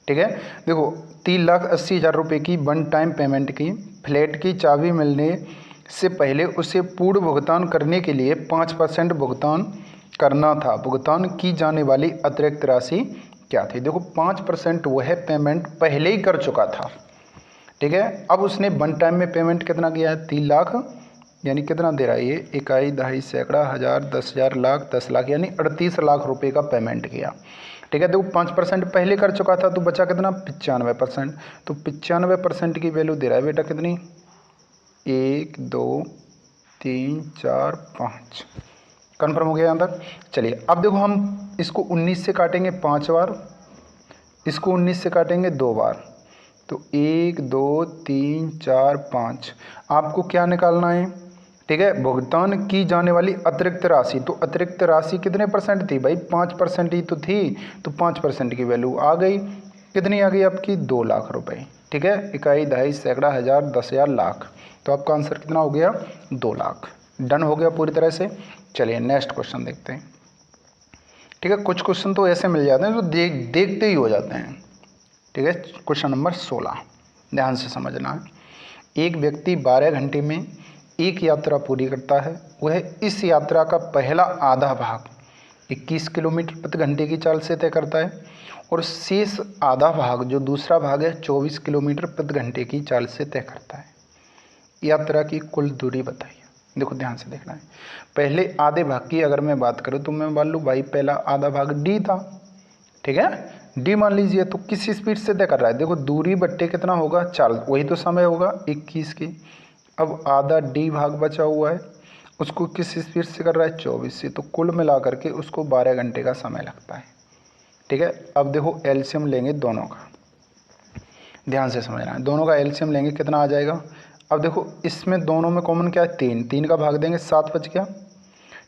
Speaker 1: ठीक है, देखो 3,80,000 रुपये की वन टाइम पेमेंट की। फ्लैट की चाबी मिलने से पहले उसे पूर्ण भुगतान करने के लिए 5% भुगतान करना था। भुगतान की जाने वाली अतिरिक्त राशि क्या थी? देखो 5% वह पेमेंट पहले ही कर चुका था, ठीक है। अब उसने वन टाइम में पेमेंट कितना किया है? 3 लाख, यानी कितना दे रहा है ये? इकाई, दहाई, सैकड़ा, हज़ार, 10,000, लाख, 10 लाख, यानी 38 लाख रुपए का पेमेंट किया, ठीक है। देखो 5% पहले कर चुका था, तो बचा कितना? 95%। तो 95% की वैल्यू दे रहा है बेटा कितनी? 1 2 3 4 5। कन्फर्म हो गया यहाँ तक? चलिए अब देखो हम इसको 19 से काटेंगे 5 बार, इसको 19 से काटेंगे 2 बार, तो 1 2 3 4 5। आपको क्या निकालना है? ठीक है, भुगतान की जाने वाली अतिरिक्त राशि। तो अतिरिक्त राशि कितने परसेंट थी भाई? 5% ही तो थी, तो 5% की वैल्यू आ गई। कितनी आ गई आपकी? 2 लाख रुपए, ठीक है। इकाई, दहाई, सैकड़ा, हज़ार, 10,000, लाख। तो आपका आंसर कितना हो गया? 2 लाख। डन हो गया पूरी तरह से। चलिए नेक्स्ट क्वेश्चन देखते हैं, ठीक है। कुछ क्वेश्चन तो ऐसे मिल जाते हैं जो देखते ही हो जाते हैं, ठीक है। क्वेश्चन नंबर 16 ध्यान से समझना है। एक व्यक्ति 12 घंटे में एक यात्रा पूरी करता है। वह इस यात्रा का पहला आधा भाग 21 किलोमीटर प्रति घंटे की चाल से तय करता है, और शेष आधा भाग जो दूसरा भाग है 24 किलोमीटर प्रति घंटे की चाल से तय करता है। यात्रा की कुल दूरी बताइए। देखो ध्यान से देखना है। पहले आधे भाग की अगर मैं बात करूँ तो मैं मान लूँ भाई पहला आधा भाग डी था, ठीक है। डी मान लीजिए, तो किस स्पीड से तय कर रहा है? देखो दूरी बट्टे कितना होगा? चाल, वही तो समय होगा 21 की। अब आधा डी भाग बचा हुआ है, उसको किस स्पीड से कर रहा है? 24 से। तो कुल मिला करके उसको 12 घंटे का समय लगता है, ठीक है। अब देखो एलसीएम लेंगे दोनों का, ध्यान से समझना है। दोनों का एलसीएम लेंगे, कितना आ जाएगा? अब देखो इसमें दोनों में कॉमन क्या है? 3। 3 का भाग देंगे 7 बच गया,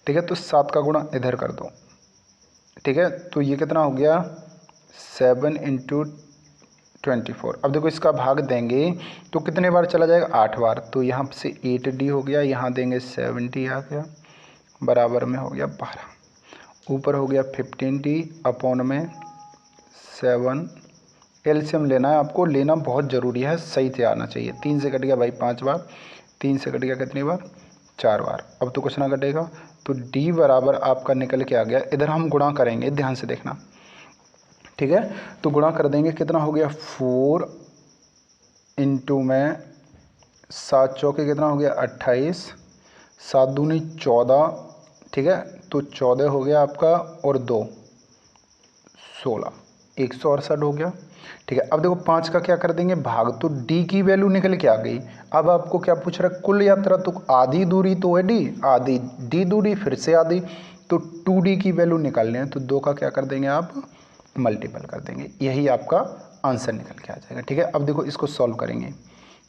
Speaker 1: ठीक है। तो 7 का गुणा इधर कर दो, ठीक है। तो ये कितना हो गया? 7 × 24। अब देखो इसका भाग देंगे तो कितने बार चला जाएगा? 8 बार। तो यहाँ से 8D हो गया, यहाँ देंगे 7D आ गया, बराबर में हो गया 12। ऊपर हो गया 15D अपॉन में 7। एलसीएम लेना है आपको, लेना बहुत ज़रूरी है, सही से आना चाहिए। 3 से कट गया भाई 5 बार, 3 से कट गया कितनी बार? 4 बार। अब तो कुछ ना कटेगा, तो D बराबर आपका निकल के आ गया। इधर हम गुणा करेंगे, ध्यान से देखना, ठीक है। तो गुणा कर देंगे, कितना हो गया? 4 इंटू में 7 चौके कितना हो गया? 28, 7 दूनी 14, ठीक है। तो 14 हो गया आपका, और 2 16, 168 हो गया, ठीक है। अब देखो 5 का क्या कर देंगे? भाग। तो डी की वैल्यू निकल के आ गई। अब आपको क्या पूछ रहा है? कुल यात्रा, तो आधी दूरी तो है डी, आधी डी दूरी फिर से आधी, तो 2D की वैल्यू निकालनी है, तो 2 का क्या कर देंगे आप? मल्टीपल कर देंगे, यही आपका आंसर निकल के आ जाएगा, ठीक है। अब देखो इसको सॉल्व करेंगे।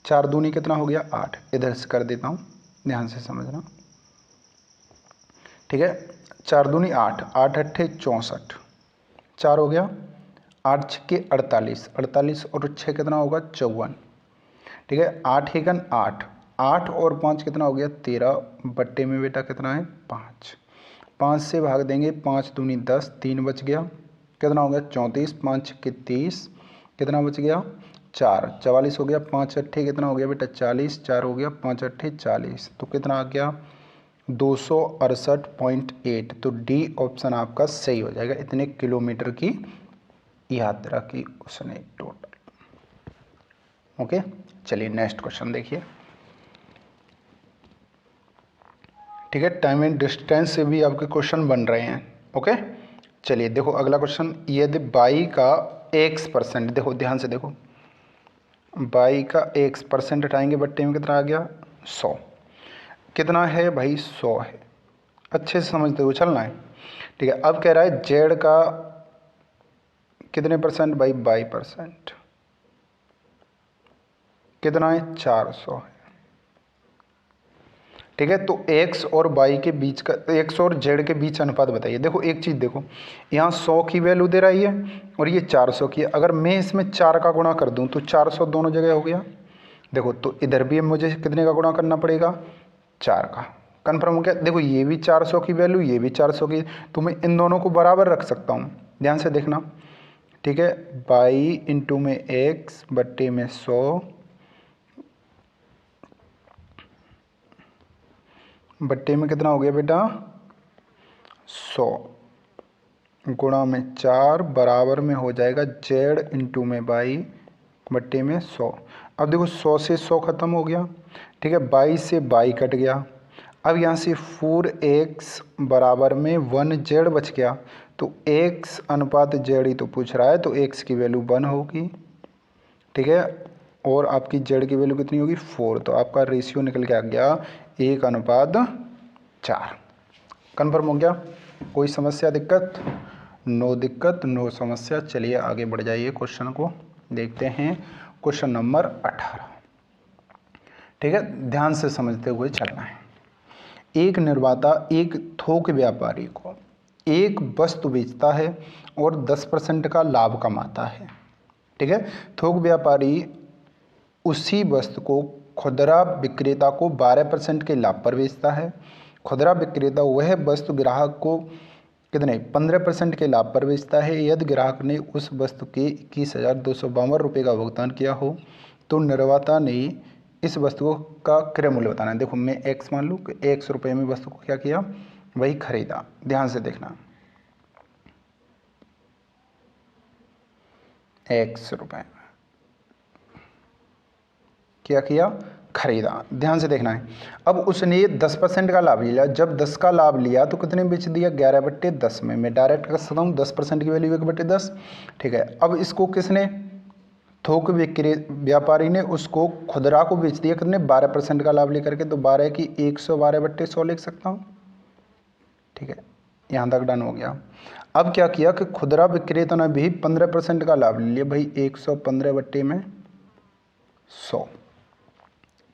Speaker 1: 4 दूनी कितना हो गया? 8। इधर से कर देता हूँ, ध्यान से समझना, ठीक है। 4 दूनी 8, 8 अट्ठे 64, 4 हो गया, 8 छक्के 48, 48 और 6 कितना होगा? 54, ठीक है। 8 एकन 8, 8 और 5 कितना हो गया? 13, बट्टे में बेटा कितना है? 5। 5 से भाग देंगे, 5 दूनी 10, 3 बच गया, कितना हो गया? 34, 5 छक्के 30, कितना बच गया? 4, 44 हो गया। 5 अट्ठे कितना हो गया बेटा? 40, 4 हो गया, 5 अट्ठे 40, तो कितना आ गया? 268.8। तो डी ऑप्शन आपका सही हो जाएगा। इतने किलोमीटर की यात्रा की उसने टोटल। ओके, चलिए नेक्स्ट क्वेश्चन देखिए, ठीक है। टाइम एंड डिस्टेंस से भी आपके क्वेश्चन बन रहे हैं। ओके, चलिए देखो अगला क्वेश्चन। यदि बाई का x%, देखो ध्यान से देखो, बाई का x% हटाएंगे, बट्टे में कितना आ गया? 100। कितना है भाई? 100 है। अच्छे से समझते हुए चलना है, ठीक है। अब कह रहा है जेड का कितने परसेंट भाई? 22%। कितना है? 400 है। ठीक है, तो x और y के बीच का, x और z के बीच अनुपात बताइए। देखो एक चीज़ देखो, यहाँ 100 की वैल्यू दे रही है और ये 400 की है। अगर मैं इसमें 4 का गुणा कर दूँ तो 400 दोनों जगह हो गया। देखो तो इधर भी मुझे कितने का गुणा करना पड़ेगा? 4 का। कन्फर्म हो गया। देखो ये भी 400 की वैल्यू, ये भी 400 की, तो मैं इन दोनों को बराबर रख सकता हूँ। ध्यान से देखना। ठीक है, 22 इंटू में x बट्टे में 100 बट्टे में कितना हो गया बेटा? 100 गुणा में 4 बराबर में हो जाएगा z इंटू में 22 बट्टे में 100। अब देखो 100 से 100 खत्म हो गया। ठीक है, 22 से 22 कट गया। अब यहाँ से 4x बराबर में 1z बच गया। तो x अनुपात z ही तो पूछ रहा है, तो x की वैल्यू 1 होगी। ठीक है, और आपकी z की वैल्यू कितनी होगी? 4। तो आपका रेशियो निकल के आ गया 1:4। कन्फर्म हो गया? कोई समस्या, दिक्कत? नो दिक्कत, नो समस्या। चलिए आगे बढ़ जाइए, क्वेश्चन को देखते हैं। Question number 18। ठीक है, ध्यान से समझते हुए चलना है। एक निर्माता एक थोक व्यापारी को एक वस्तु बेचता है और 10% का लाभ कमाता है। ठीक है, थोक व्यापारी उसी वस्तु को खुदरा विक्रेता को 12% के लाभ पर बेचता है। खुदरा विक्रेता वह वस्तु ग्राहक को कितने? 15% के लाभ पर बेचता है। यदि ग्राहक ने उस वस्तु के 21,252 रुपये का भुगतान किया हो तो निर्माता ने इस वस्तु का क्रय मूल्य बताना है। देखो मैं x मान लूँ कि 100 रुपये में वस्तु को क्या किया? वही खरीदा। ध्यान से देखना, 100 रुपये में क्या किया? खरीदा। ध्यान से देखना है। अब उसने 10% का लाभ लिया। जब 10 का लाभ लिया तो कितने बेच दिया? 11/10 में। मैं डायरेक्ट कर सकता हूँ, 10% की वैल्यू 1/10। ठीक है, अब इसको किसने? थोक व्यापारी ने उसको खुदरा को बेच दिया कितने? 12% का लाभ लेकर के। तो 12 की 112/100 लिख सकता हूँ। ठीक है, यहाँ तक डन हो गया। अब क्या किया कि खुदरा विक्रेता ने भी 15% का लाभ ले लिया। भाई 115/100,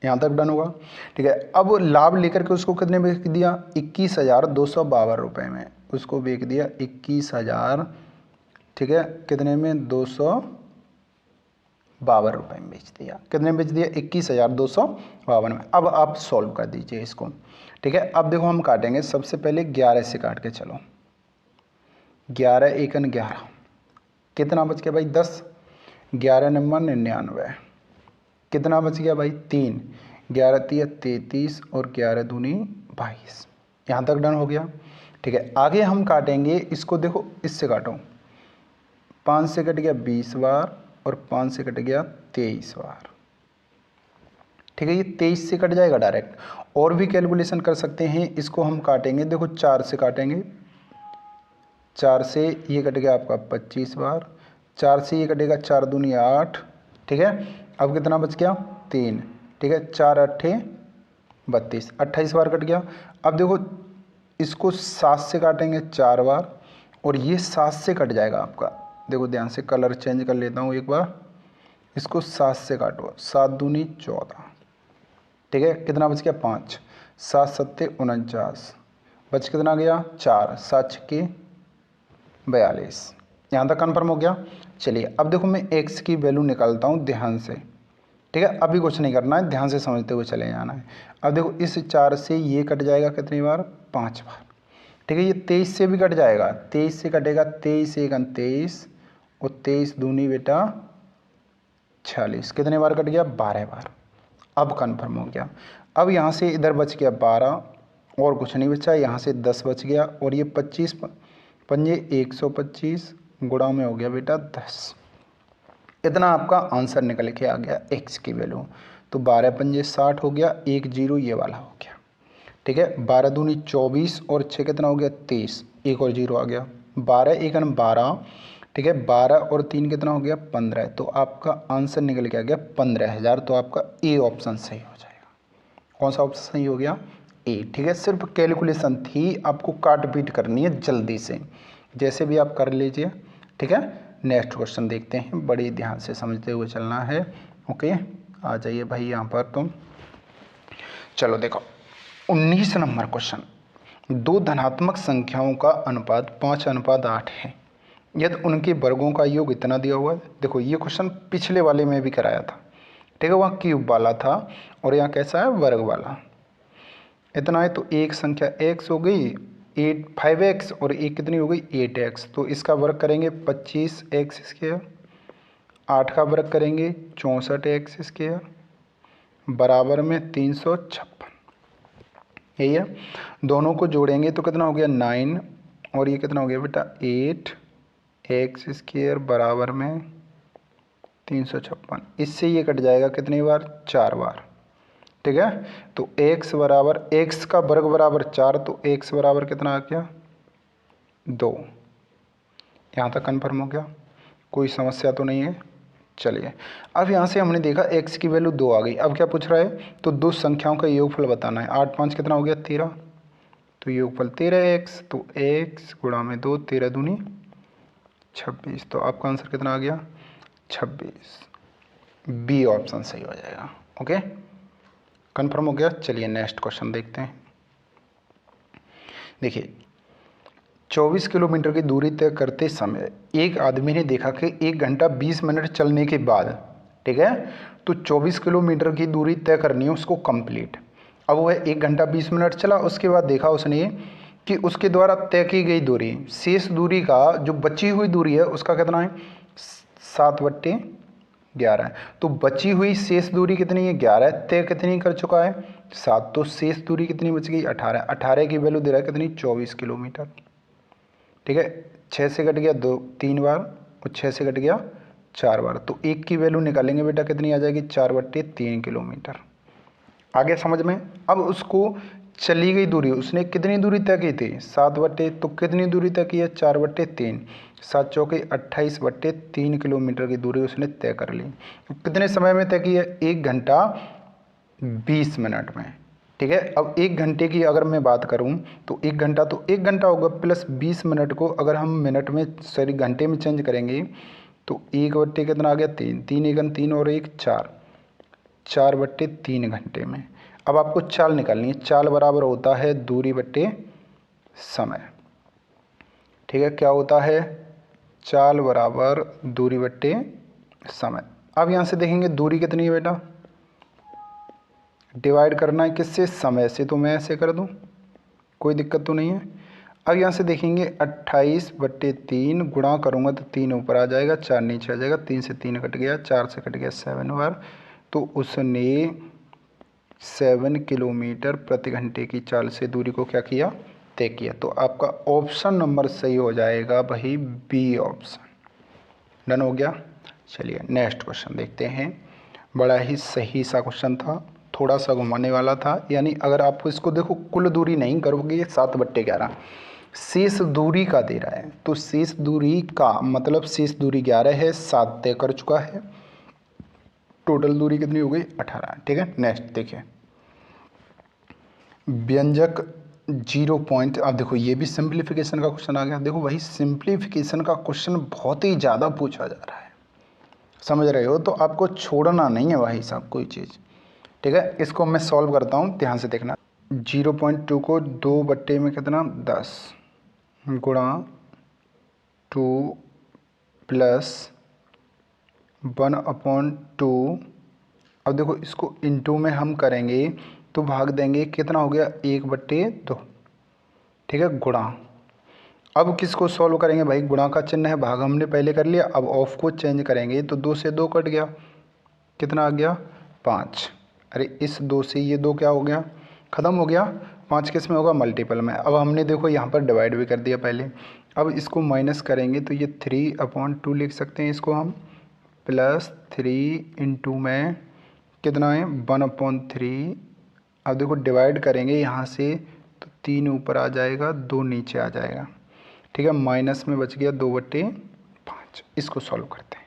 Speaker 1: यहाँ तक डन हुआ। ठीक है, अब लाभ लेकर के उसको कितने बेच दिया? 21,252 रुपये में उसको बेच दिया। 21,000, ठीक है, कितने में? 252 रुपये में बेच दिया। कितने में बेच दिया? 21,252 में। अब आप सॉल्व कर दीजिए इसको। ठीक है, अब देखो हम काटेंगे। सबसे पहले 11 से काट के चलो। 11 एकन 11, कितना बच गया भाई? 10। 11 नंबर 99, कितना बच गया भाई? 3। 11 तिया 33 और 11 दूनी 22। यहाँ तक डन हो गया। ठीक है, आगे हम काटेंगे इसको। देखो इससे काटो, 5 से कट गया 20 बार और 5 से कट गया 23 बार। ठीक है, ये 23 से कट जाएगा डायरेक्ट। और भी कैलकुलेशन कर सकते हैं, इसको हम काटेंगे। देखो 4 से काटेंगे। 4 से ये कट गया आपका 25 बार। 4 से ये कटेगा 4 दूनी 8। ठीक है, अब कितना बच गया? 3। ठीक है, 4 8 32, 28 बार कट गया। अब देखो इसको 7 से काटेंगे 4 बार और ये 7 से कट जाएगा आपका। देखो ध्यान से, कलर चेंज कर लेता हूँ एक बार। इसको 7 से काटो। 7 दूनी 14। ठीक है, कितना बच गया? 5। 7 सत्ते 49, बच कितना गया? 4। 7 छक्के 42। यहाँ तक कन्फर्म हो गया। चलिए अब देखो मैं x की वैल्यू निकालता हूँ ध्यान से। ठीक है, अभी कुछ नहीं करना है, ध्यान से समझते हुए चले जाना है। अब देखो इस 4 से ये कट जाएगा कितनी बार? 5 बार। ठीक है, ये 23 से भी कट जाएगा। 23 से कटेगा 23 एकन 23 और 23 दूनी बेटा 46। कितने बार कट गया? 12 बार। अब कन्फर्म हो गया। अब यहाँ से इधर बच गया 12 और कुछ नहीं बचा। यहाँ से 10 बच गया और ये 25 पंजे 125 गुणा में हो गया बेटा 10। इतना आपका आंसर निकल के आ गया x की वैल्यू। तो 12 पंजे 60 हो गया, 1 0 ये वाला हो गया। ठीक है, 12 दूनी 24 और 6 कितना हो गया? 23, एक और 0 आ गया। 12 एकन 12। ठीक है, 12 और 3 कितना हो गया? 15। तो आपका आंसर निकल के आ गया 15,000। तो आपका ए ऑप्शन सही हो जाएगा। कौन सा ऑप्शन सही हो गया? ए। ठीक है, सिर्फ कैलकुलेशन थी, आपको काट पीट करनी है जल्दी से, जैसे भी आप कर लीजिए। ठीक है, नेक्स्ट क्वेश्चन देखते हैं, बड़ी ध्यान से समझते हुए चलना है। ओके, आ जाइए भाई यहाँ पर तुम। चलो देखो 19 नंबर क्वेश्चन, दो धनात्मक संख्याओं का अनुपात 5:8 है यदि उनके वर्गों का योग इतना दिया हुआ है। देखो ये क्वेश्चन पिछले वाले में भी कराया था, ठीक है, वहाँ क्यूब वाला था और यहाँ कैसा है, वर्ग वाला। इतना है तो एक संख्या x हो गई 5x और एक कितनी हो गई 8x, तो इसका वर्ग करेंगे 25x², 8 का वर्ग करेंगे 64x², बराबर में 356। यही है, दोनों को जोड़ेंगे तो कितना हो गया 9 और ये कितना हो गया बेटा 8x² बराबर में 356। इससे ये कट जाएगा कितनी बार, 4 बार, ठीक है। तो x बराबर, x का वर्ग बराबर 4, तो x बराबर कितना आ गया 2। यहाँ तक कन्फर्म हो गया, कोई समस्या तो नहीं है। चलिए अब यहाँ से हमने देखा x की वैल्यू 2 आ गई। अब क्या पूछ रहा है, तो दो संख्याओं का योगफल बताना है। 8 5 कितना हो गया 13, तो योगफल 13x, तो x गुणा में 2, 13 दूनी 26, तो आपका आंसर कितना आ गया 26। बी ऑप्शन सही हो जाएगा। ओके, कन्फर्म हो गया। चलिए नेक्स्ट क्वेश्चन देखते हैं। देखिए 24 किलोमीटर की दूरी तय करते समय एक आदमी ने देखा कि 1 घंटा 20 मिनट चलने के बाद, ठीक है, तो 24 किलोमीटर की दूरी तय करनी है उसको कंप्लीट। अब वह 1 घंटा 20 मिनट चला, उसके बाद देखा उसने कि उसके द्वारा तय की गई दूरी, शेष दूरी का जो बची हुई दूरी है उसका कितना है 7/11। तो बची हुई शेष दूरी कितनी है 11, तय कितनी कर चुका है 7, तो शेष दूरी कितनी बच गई 18। 18 की वैल्यू दे रहा है कितनी 24 किलोमीटर, ठीक है। 6 से कट गया 2 3 बार और 6 से कट गया 4 बार, तो 1 की वैल्यू निकालेंगे बेटा कितनी आ जाएगी 4/3 किलोमीटर। आगे समझ में। अब उसको चली गई दूरी, उसने कितनी दूरी तय की थी 7 तो कितनी दूरी तय की है 4/3, 7 चौके 28/3 किलोमीटर की दूरी उसने तय कर ली। कितने समय में तय की है 1 घंटा 20 मिनट में, ठीक है। अब 1 घंटे की अगर मैं बात करूं तो 1 घंटा तो 1 घंटा होगा प्लस 20 मिनट को अगर हम मिनट में सॉरी घंटे में चेंज करेंगे तो 1/, कितना आ गया 3, 3 एकन 3 और 1 4, 4/3 घंटे में। अब आपको चाल निकालनी है, चाल बराबर होता है दूरी बट्टे समय, ठीक है। क्या होता है, चाल बराबर दूरी बट्टे समय। अब यहाँ से देखेंगे दूरी कितनी है बेटा, डिवाइड करना है किससे, समय से, तो मैं ऐसे कर दूं, कोई दिक्कत तो नहीं है। अब यहाँ से देखेंगे 28/3 गुणा करूँगा तो 3 ऊपर आ जाएगा, 4 नीचे आ जाएगा, 3 से 3 कट गया, 4 से कट गया 7 बार, तो उसने 7 किलोमीटर प्रति घंटे की चाल से दूरी को क्या किया, तय किया। तो आपका ऑप्शन नंबर सही हो जाएगा भाई बी ऑप्शन। डन हो गया। चलिए नेक्स्ट क्वेश्चन देखते हैं। बड़ा ही सही सा क्वेश्चन था, थोड़ा सा घुमाने वाला था, यानी अगर आप इसको देखो कुल दूरी नहीं करोगे 7/11, शेष दूरी का दे रहा है, तो शेष दूरी का मतलब शेष दूरी 11 है, 7 तय कर चुका है, टोटल दूरी कितनी हो गई 18, ठीक है। नेक्स्ट देखिए व्यंजक 0 पॉइंट। अब देखो ये भी सिंप्लीफिकेशन का क्वेश्चन आ गया। देखो भाई सिंप्लीफिकेशन का क्वेश्चन बहुत ही ज़्यादा पूछा जा रहा है, समझ रहे हो, तो आपको छोड़ना नहीं है भाई साहब कोई चीज़, ठीक है। इसको मैं सॉल्व करता हूँ, ध्यान से देखना। 0.2 को 2 में कितना 10 गुणा 2 प्लस 1/2। अब देखो इसको इनटू में हम करेंगे तो भाग देंगे, कितना हो गया 1/2, ठीक है, गुणा। अब किसको सॉल्व करेंगे भाई, गुणा का चिन्ह है, भाग हमने पहले कर लिया, अब ऑफ को चेंज करेंगे तो 2 से 2 कट गया, कितना आ गया 5। अरे इस 2 से ये 2 क्या हो गया, ख़त्म हो गया, 5 किस में होगा मल्टीपल में। अब हमने देखो यहाँ पर डिवाइड भी कर दिया पहले, अब इसको माइनस करेंगे तो ये 3/2 लिख सकते हैं इसको हम, प्लस 3 इंटू में कितना है 1/3। अब देखो डिवाइड करेंगे यहाँ से तो 3 ऊपर आ जाएगा, 2 नीचे आ जाएगा, ठीक है, माइनस में बच गया 2/5। इसको सॉल्व करते हैं,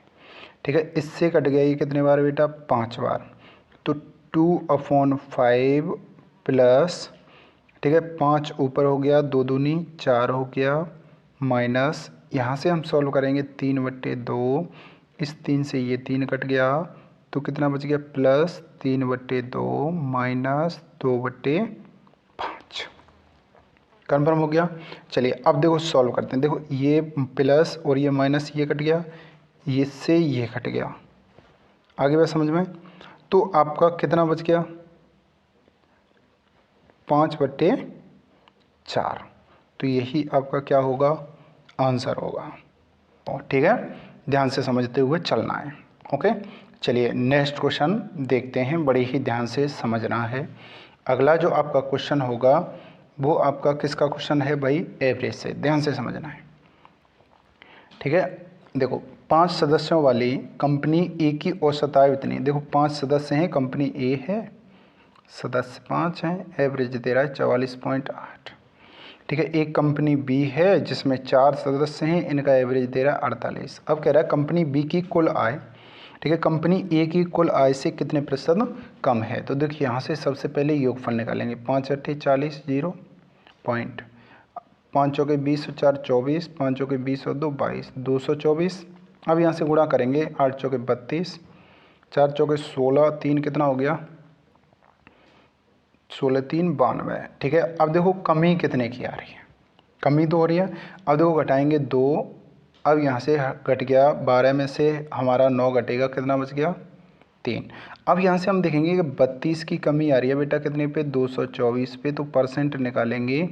Speaker 1: ठीक है। इससे कट गया ये कितने बार बेटा 5 बार, तो 2/5 प्लस, ठीक है, 5 ऊपर हो गया, 2 दूनी 4 हो गया, माइनस यहाँ से हम सॉल्व करेंगे 3/2, इस 3 से ये 3 कट गया तो कितना बच गया प्लस 3/2 माइनस 2/5। कन्फर्म हो गया। चलिए अब देखो सॉल्व करते हैं। देखो ये प्लस और ये माइनस ये कट गया, ये से ये कट गया। आगे बात समझ में। तो आपका कितना बच गया 5/4। तो यही आपका क्या होगा आंसर होगा। ठीक है, ध्यान से समझते हुए चलना है। ओके, चलिए नेक्स्ट क्वेश्चन देखते हैं। बड़ी ही ध्यान से समझना है। अगला जो आपका क्वेश्चन होगा वो आपका किसका क्वेश्चन है भाई, एवरेज से। ध्यान से समझना है। ठीक है, देखो 5 सदस्यों वाली कंपनी ए की औसत आय इतनी। देखो 5 सदस्य हैं, कंपनी ए है, सदस्य 5 हैं, एवरेज दे रहा है 44.8। ठीक है, एक कंपनी बी है जिसमें 4 सदस्य हैं, इनका एवरेज दे रहा है 48। अब कह रहा है कंपनी बी की कुल आय, ठीक है, कंपनी ए की कुल आय से कितने प्रतिशत कम है। तो देखिए यहाँ से सबसे पहले योगफल निकालेंगे। 5 8 40, 0 पॉइंट, 5 चौके 20 और 4 24, 5 चौके 20 और 2 22, 224। अब यहाँ से गुणा करेंगे, 8 चौके 32, 4 चौके 16, 3 कितना हो गया 16 3 92। ठीक है, अब देखो कमी कितने की आ रही है, कमी तो हो रही है। अब देखो घटाएंगे 2, अब यहाँ से घट गया 12 में से हमारा 9 घटेगा, कितना बच गया 3। अब यहाँ से हम देखेंगे कि 32 की कमी आ रही है बेटा कितने पे 224 पे। तो परसेंट निकालेंगे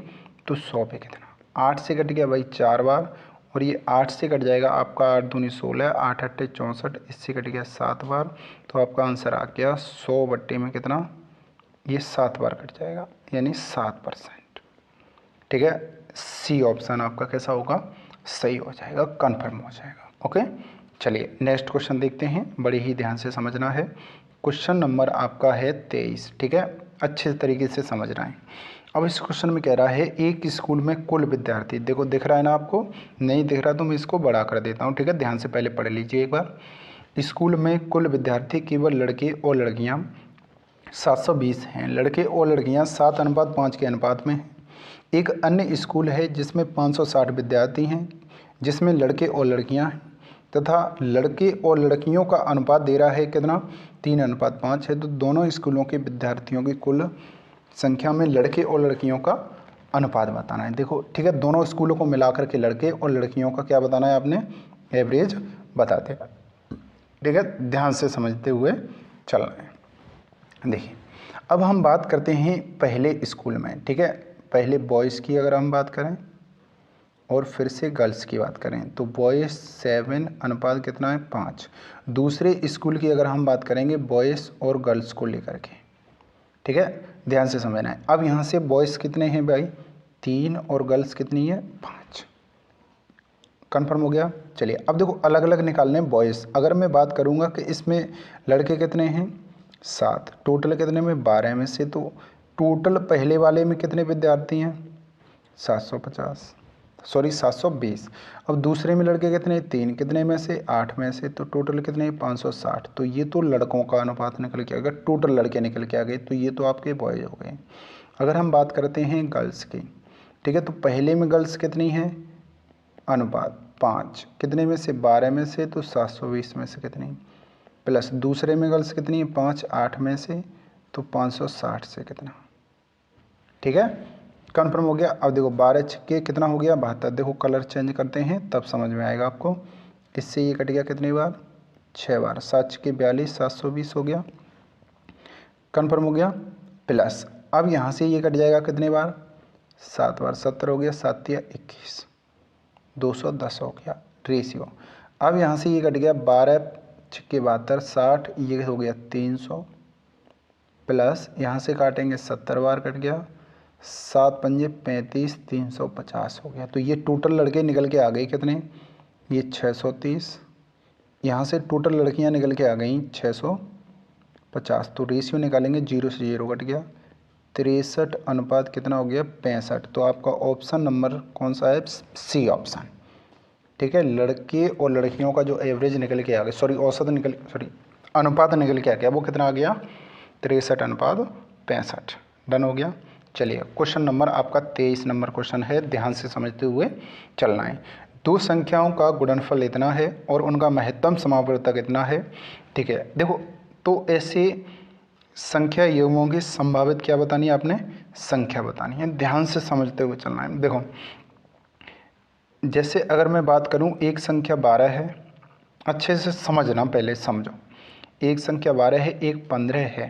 Speaker 1: तो 100 पे कितना, 8 से कट गया भाई 4 बार, और ये 8 से कट जाएगा आपका 8 दूनी 16, 8 अट्ठे 64, इससे कट गया 7 बार। तो आपका आंसर आ गया 100 बट्टे में कितना, ये 7 बार कट जाएगा, यानी 7%। ठीक है, सी ऑप्शन आपका कैसा होगा, सही हो जाएगा, कन्फर्म हो जाएगा। ओके, चलिए नेक्स्ट क्वेश्चन देखते हैं। बड़ी ही ध्यान से समझना है। क्वेश्चन नंबर आपका है 23। ठीक है, अच्छे तरीके से समझना है। अब इस क्वेश्चन में कह रहा है एक स्कूल में कुल विद्यार्थी, देखो दिख रहा है ना आपको, नहीं दिख रहा तो मैं इसको बड़ा कर देता हूँ। ठीक है, ध्यान से पहले पढ़ लीजिए एक बार। स्कूल में कुल विद्यार्थी केवल लड़के और लड़कियाँ 720 हैं, लड़के और लड़कियाँ 7:5 के अनुपात में हैं। एक अन्य स्कूल है जिसमें 560 विद्यार्थी हैं, जिसमें लड़के और लड़कियां हैं, तथा लड़के और लड़कियों का अनुपात दे रहा है कितना 3:5 है। तो दोनों स्कूलों के विद्यार्थियों की कुल संख्या में लड़के और लड़कियों का अनुपात बताना है। देखो ठीक है, दोनों स्कूलों को मिलाकर के लड़के और लड़कियों का क्या बताना है आपने, एवरेज बताते हैं। ठीक है, ध्यान से समझते हुए चलना है। देखिए अब हम बात करते हैं पहले स्कूल में। ठीक है, पहले बॉयज़ की अगर हम बात करें और फिर से गर्ल्स की बात करें तो बॉयज़ 7 अनुपात कितना है 5। दूसरे स्कूल की अगर हम बात करेंगे बॉयज़ और गर्ल्स को लेकर के। ठीक है, ध्यान से समझना है। अब यहाँ से बॉयज़ कितने हैं भाई 3 और गर्ल्स कितनी है 5। कन्फर्म हो गया। चलिए अब देखो अलग अलग निकालने बॉयज़। अगर मैं बात करूँगा कि इसमें लड़के कितने हैं 7, टोटल कितने में 12 में से, तो टोटल पहले वाले में कितने विद्यार्थी हैं 750, सॉरी 720। अब दूसरे में लड़के कितने 3, कितने में से 8 में से, तो टोटल कितने 560। तो ये तो लड़कों का अनुपात निकल के आ गया, टोटल लड़के निकल के आ गए, तो ये तो आपके बॉयज़ हो गए। अगर हम बात करते हैं गर्ल्स की, ठीक है, तो पहले में गर्ल्स कितनी हैं अनुपात 5, कितने में से 12 में से, तो 720 में से कितनी, प्लस दूसरे में गर्ल्स कितनी है 5 8 में से, तो 560 से कितना। ठीक है, कन्फर्म हो गया। अब देखो 12 छक्के कितना हो गया 72। देखो कलर चेंज करते हैं तब समझ में आएगा आपको। इससे ये कट गया कितनी बार 6 बार, 7 छक्के 42, 720 हो गया, कन्फर्म हो गया। प्लस अब यहाँ से ये कट जाएगा कितने बार 7 बार, 70 हो गया, 7 या 21, 210 हो गया रेशियो। अब यहाँ से ये कट गया 12 छक्के 72, 60, ये हो गया 300, प्लस यहाँ से काटेंगे 70 बार कट गया, 7 पंजे 35, 350 हो गया। तो ये टोटल लड़के निकल के आ गए कितने, ये 630। यहाँ से टोटल लड़कियाँ निकल के आ गई 650। तो रेशियो निकालेंगे, 0 से 0 कट गया, 63 अनुपात कितना हो गया 65। तो आपका ऑप्शन नंबर कौन सा है, सी ऑप्शन। ठीक है, लड़के और लड़कियों का जो एवरेज निकल के आ गया, सॉरी औसत निकल, सॉरी अनुपात निकल के आ गया, वो कितना आ गया 63 अनुपात 65। डन हो गया। चलिए क्वेश्चन नंबर आपका 23 नंबर क्वेश्चन है, ध्यान से समझते हुए चलना है। दो संख्याओं का गुणनफल इतना है और उनका महत्तम समावर्तक इतना है। ठीक है, देखो तो ऐसे संख्या युग्मों की संभावित क्या बतानी है आपने, संख्या बतानी है। ध्यान से समझते हुए चलना है। देखो जैसे अगर मैं बात करूं एक संख्या 12 है, अच्छे से समझना, पहले समझो। एक संख्या 12 है, एक 15 है।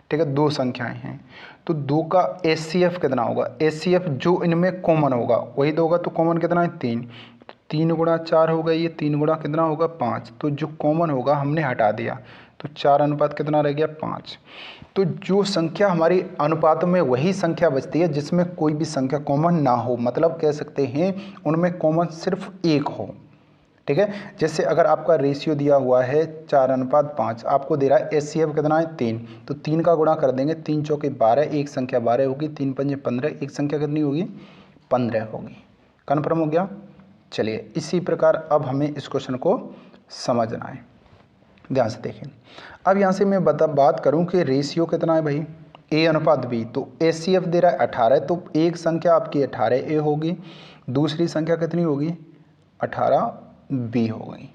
Speaker 1: ठीक है, दो संख्याएं हैं तो दो का एचसीएफ कितना होगा, एचसीएफ जो इनमें कॉमन होगा वही दो होगा। तो कॉमन कितना है 3, तो 3 गुणा 4 होगा, ये 3 गुणा कितना होगा 5। तो जो कॉमन होगा हमने हटा दिया, तो 4 अनुपात कितना रह गया 5। तो जो संख्या हमारी अनुपात में वही संख्या बचती है जिसमें कोई भी संख्या कॉमन ना हो, मतलब कह सकते हैं उनमें कॉमन सिर्फ एक हो। ठीक है, जैसे अगर आपका रेशियो दिया हुआ है 4:5, आपको दे रहा है एचसीएफ कितना है 3, तो 3 का गुणा कर देंगे, 3 चौके 12, एक संख्या 12 होगी, 3 पंजे 15, एक संख्या कितनी होगी 15 होगी। कन्फर्म हो गया। चलिए इसी प्रकार अब हमें इस क्वेश्चन को समझना है, ध्यान से देखें। अब यहाँ से मैं बात करूँ कि रेशियो कितना है भाई, A/B, तो एचसीएफ दे रहा है 18, तो एक संख्या आपकी 18A होगी, दूसरी संख्या कितनी होगी 18B हो गई।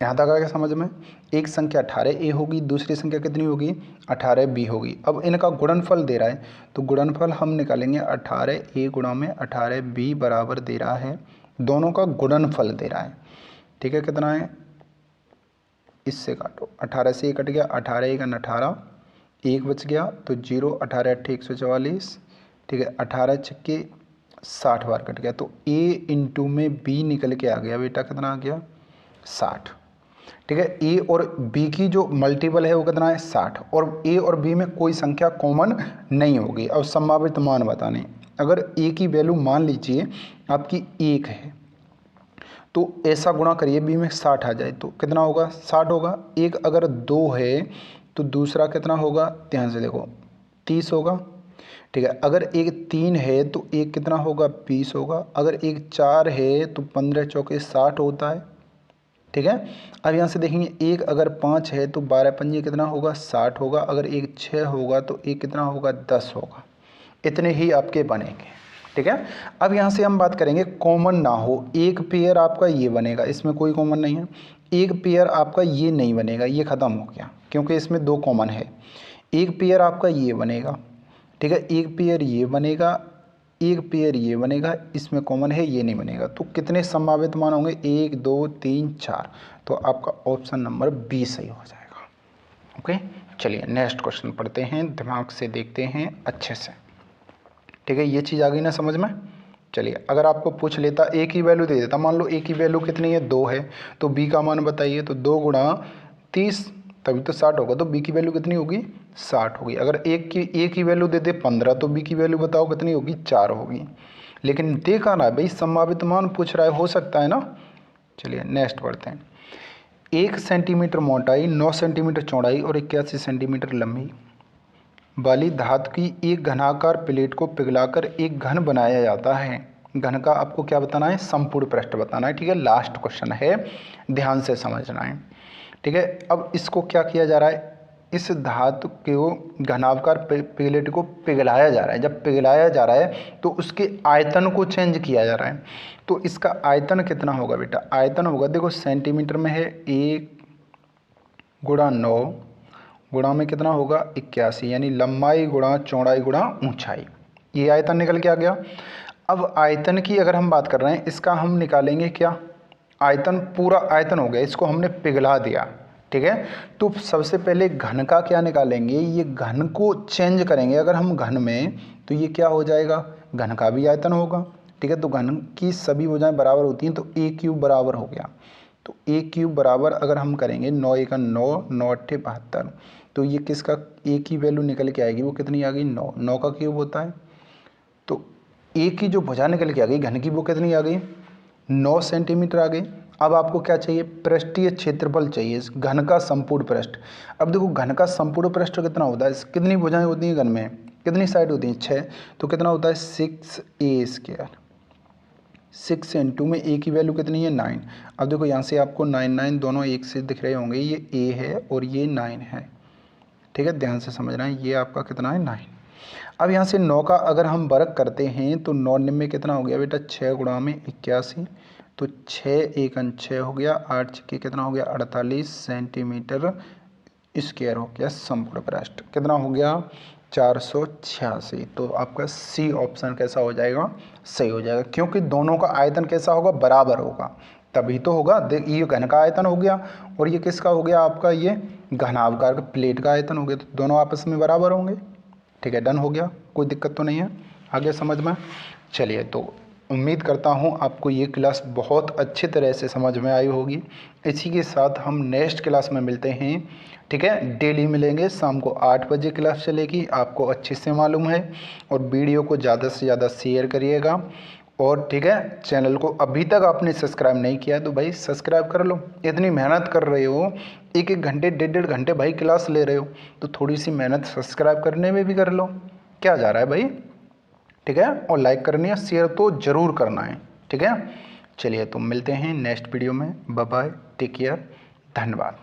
Speaker 1: यहाँ तक आ गया समझ में। एक संख्या 18A होगी, दूसरी संख्या कितनी होगी 18B होगी। अब इनका गुणनफल दे रहा है, तो गुणनफल हम निकालेंगे 18A गुणा में 18B बराबर दे रहा है, दोनों का गुणनफल दे रहा है। ठीक है, कितना है, इससे काटो, 18 से ये कट गया, 18 1 18, एक बच गया तो 0, 18 8 144। ठीक है, 18 छक्के 60 बार कट गया, तो A इंटू में B निकल के आ गया बेटा, कितना आ गया 60। ठीक है, A और B की जो मल्टीपल है वो कितना है 60, और A और B में कोई संख्या कॉमन नहीं होगी। अब संभावित मान बताने, अगर A की वैल्यू मान लीजिए आपकी 1 है, तो ऐसा गुणा करिए B में 60 आ जाए तो कितना होगा 60 होगा। एक अगर 2 है तो दूसरा कितना होगा, ध्यान से देखो 30 होगा। ठीक है, अगर एक 3 है तो एक कितना होगा 20 होगा। अगर एक 4 है तो 15 चौके 60 होता है। ठीक है, अब यहाँ से देखेंगे एक अगर 5 है तो 12 पंजे कितना होगा 60 होगा। अगर एक 6 होगा तो एक कितना होगा 10 होगा। इतने ही आपके बनेंगे। ठीक है, अब यहाँ से हम बात करेंगे कॉमन ना हो, एक पेयर आपका ये बनेगा, इसमें कोई कॉमन नहीं है। एक पेयर आपका ये नहीं बनेगा, ये ख़त्म हो गया क्योंकि इसमें दो कॉमन है। एक पेयर आपका ये बनेगा। ठीक है, एक पेयर ये बनेगा, एक पेयर ये बनेगा, इसमें कॉमन है ये नहीं बनेगा। तो कितने संभावित मान होंगे 1 2 3 4, तो आपका ऑप्शन नंबर बी सही हो जाएगा। ओके, चलिए नेक्स्ट क्वेश्चन पढ़ते हैं, दिमाग से देखते हैं अच्छे से। ठीक है, ये चीज़ आ गई ना समझ में। चलिए अगर आपको पूछ लेता, एक ही वैल्यू दे देता, मान लो एक ही वैल्यू कितनी है 2 है, तो बी का मान बताइए, तो 2 गुणा 30 तभी तो 60 होगा, तो बी की वैल्यू कितनी होगी 60 होगी। अगर एक ही वैल्यू दे दे 15, तो बी की वैल्यू बताओ कितनी होगी 4 होगी। लेकिन देखा ना भाई, संभावित मान पूछ रहा है, हो सकता है ना। चलिए नेक्स्ट पढ़ते हैं। 1 सेंटीमीटर मोटाई, 9 सेंटीमीटर चौड़ाई और 81 सेंटीमीटर लंबी वाली धातु की एक घनाकार प्लेट को पिघलाकर एक घन बनाया जाता है। घन का आपको क्या बताना है, संपूर्ण पृष्ठ बताना है। ठीक है, लास्ट क्वेश्चन है, ध्यान से समझना है। ठीक है, अब इसको क्या किया जा रहा है, इस धातु को घनाकार प्लेट को पिघलाया जा रहा है। जब पिघलाया जा रहा है तो उसके आयतन को चेंज किया जा रहा है। तो इसका आयतन कितना होगा बेटा, आयतन होगा, देखो सेंटीमीटर में है 1 गुणा 9 गुणा में कितना होगा 81, यानी लंबाई गुणा चौड़ाई गुणा ऊंचाई, ये आयतन निकल के आ गया। अब आयतन की अगर हम बात कर रहे हैं, इसका हम निकालेंगे क्या, आयतन पूरा आयतन हो गया, इसको हमने पिघला दिया। ठीक है, तो सबसे पहले घन का क्या निकालेंगे, ये घन को चेंज करेंगे। अगर हम घन में, तो ये क्या हो जाएगा, घन का भी आयतन होगा। ठीक है, तो घन की सभी भुजाएं बराबर होती हैं, तो ए क्यूब बराबर हो गया। तो ए क्यूब बराबर अगर हम करेंगे 9 1 9, 9 8 72, तो ये किसका ए की वैल्यू निकल के आएगी, वो कितनी आ गई 9, 9 का क्यूब होता है। तो ए की जो भुजा निकल के आ गई घन की, वो कितनी आ गई 9 सेंटीमीटर आ गई। अब आपको क्या चाहिए, पृष्ठीय क्षेत्रफल चाहिए घन का संपूर्ण पृष्ठ। अब देखो घन का संपूर्ण पृष्ठ कितना होता है, कितनी भुजाएं होती हैं घन में, कितनी साइड होती हैं 6, तो कितना होता है 6a²। 6 इंटू में ए की वैल्यू कितनी है 9। अब देखो यहाँ से आपको 9 9 दोनों एक से दिख रहे होंगे, ये ए है और ये 9 है। ठीक है, ध्यान से समझना है, ये आपका कितना है 9। अब यहाँ से 9 का अगर हम वर्ग करते हैं तो 9 में कितना हो गया बेटा 6 गुणा में 81, तो 6 1 6 हो गया, 8 6 कितना हो गया 48 सेंटीमीटर स्क्वायर हो गया संपूर्ण पृष्ठ। कितना हो गया 486। तो आपका सी ऑप्शन कैसा हो जाएगा, सही हो जाएगा, क्योंकि दोनों का आयतन कैसा होगा, बराबर होगा, तभी तो होगा। देख ये घन का आयतन हो गया और ये किसका हो गया आपका, ये घनाभकार का प्लेट का आयतन हो गया, तो दोनों आपस में बराबर होंगे। ठीक है, डन हो गया, कोई दिक्कत तो नहीं है, आगे समझ में। चलिए, तो उम्मीद करता हूँ आपको ये क्लास बहुत अच्छी तरह से समझ में आई होगी। इसी के साथ हम नेक्स्ट क्लास में मिलते हैं। ठीक है, डेली मिलेंगे, शाम को 8 बजे क्लास चलेगी, आपको अच्छे से मालूम है। और वीडियो को ज़्यादा से ज़्यादा शेयर करिएगा। और ठीक है, चैनल को अभी तक आपने सब्सक्राइब नहीं किया तो भाई सब्सक्राइब कर लो। इतनी मेहनत कर रहे हो, 1 घंटे 1.5 घंटे भाई क्लास ले रहे हो, तो थोड़ी सी मेहनत सब्सक्राइब करने में भी कर लो, क्या जा रहा है भाई। ठीक है, और लाइक करनी है, शेयर तो ज़रूर करना है। ठीक है, चलिए तो मिलते हैं नेक्स्ट वीडियो में। बाय बाय, टेक केयर, धन्यवाद।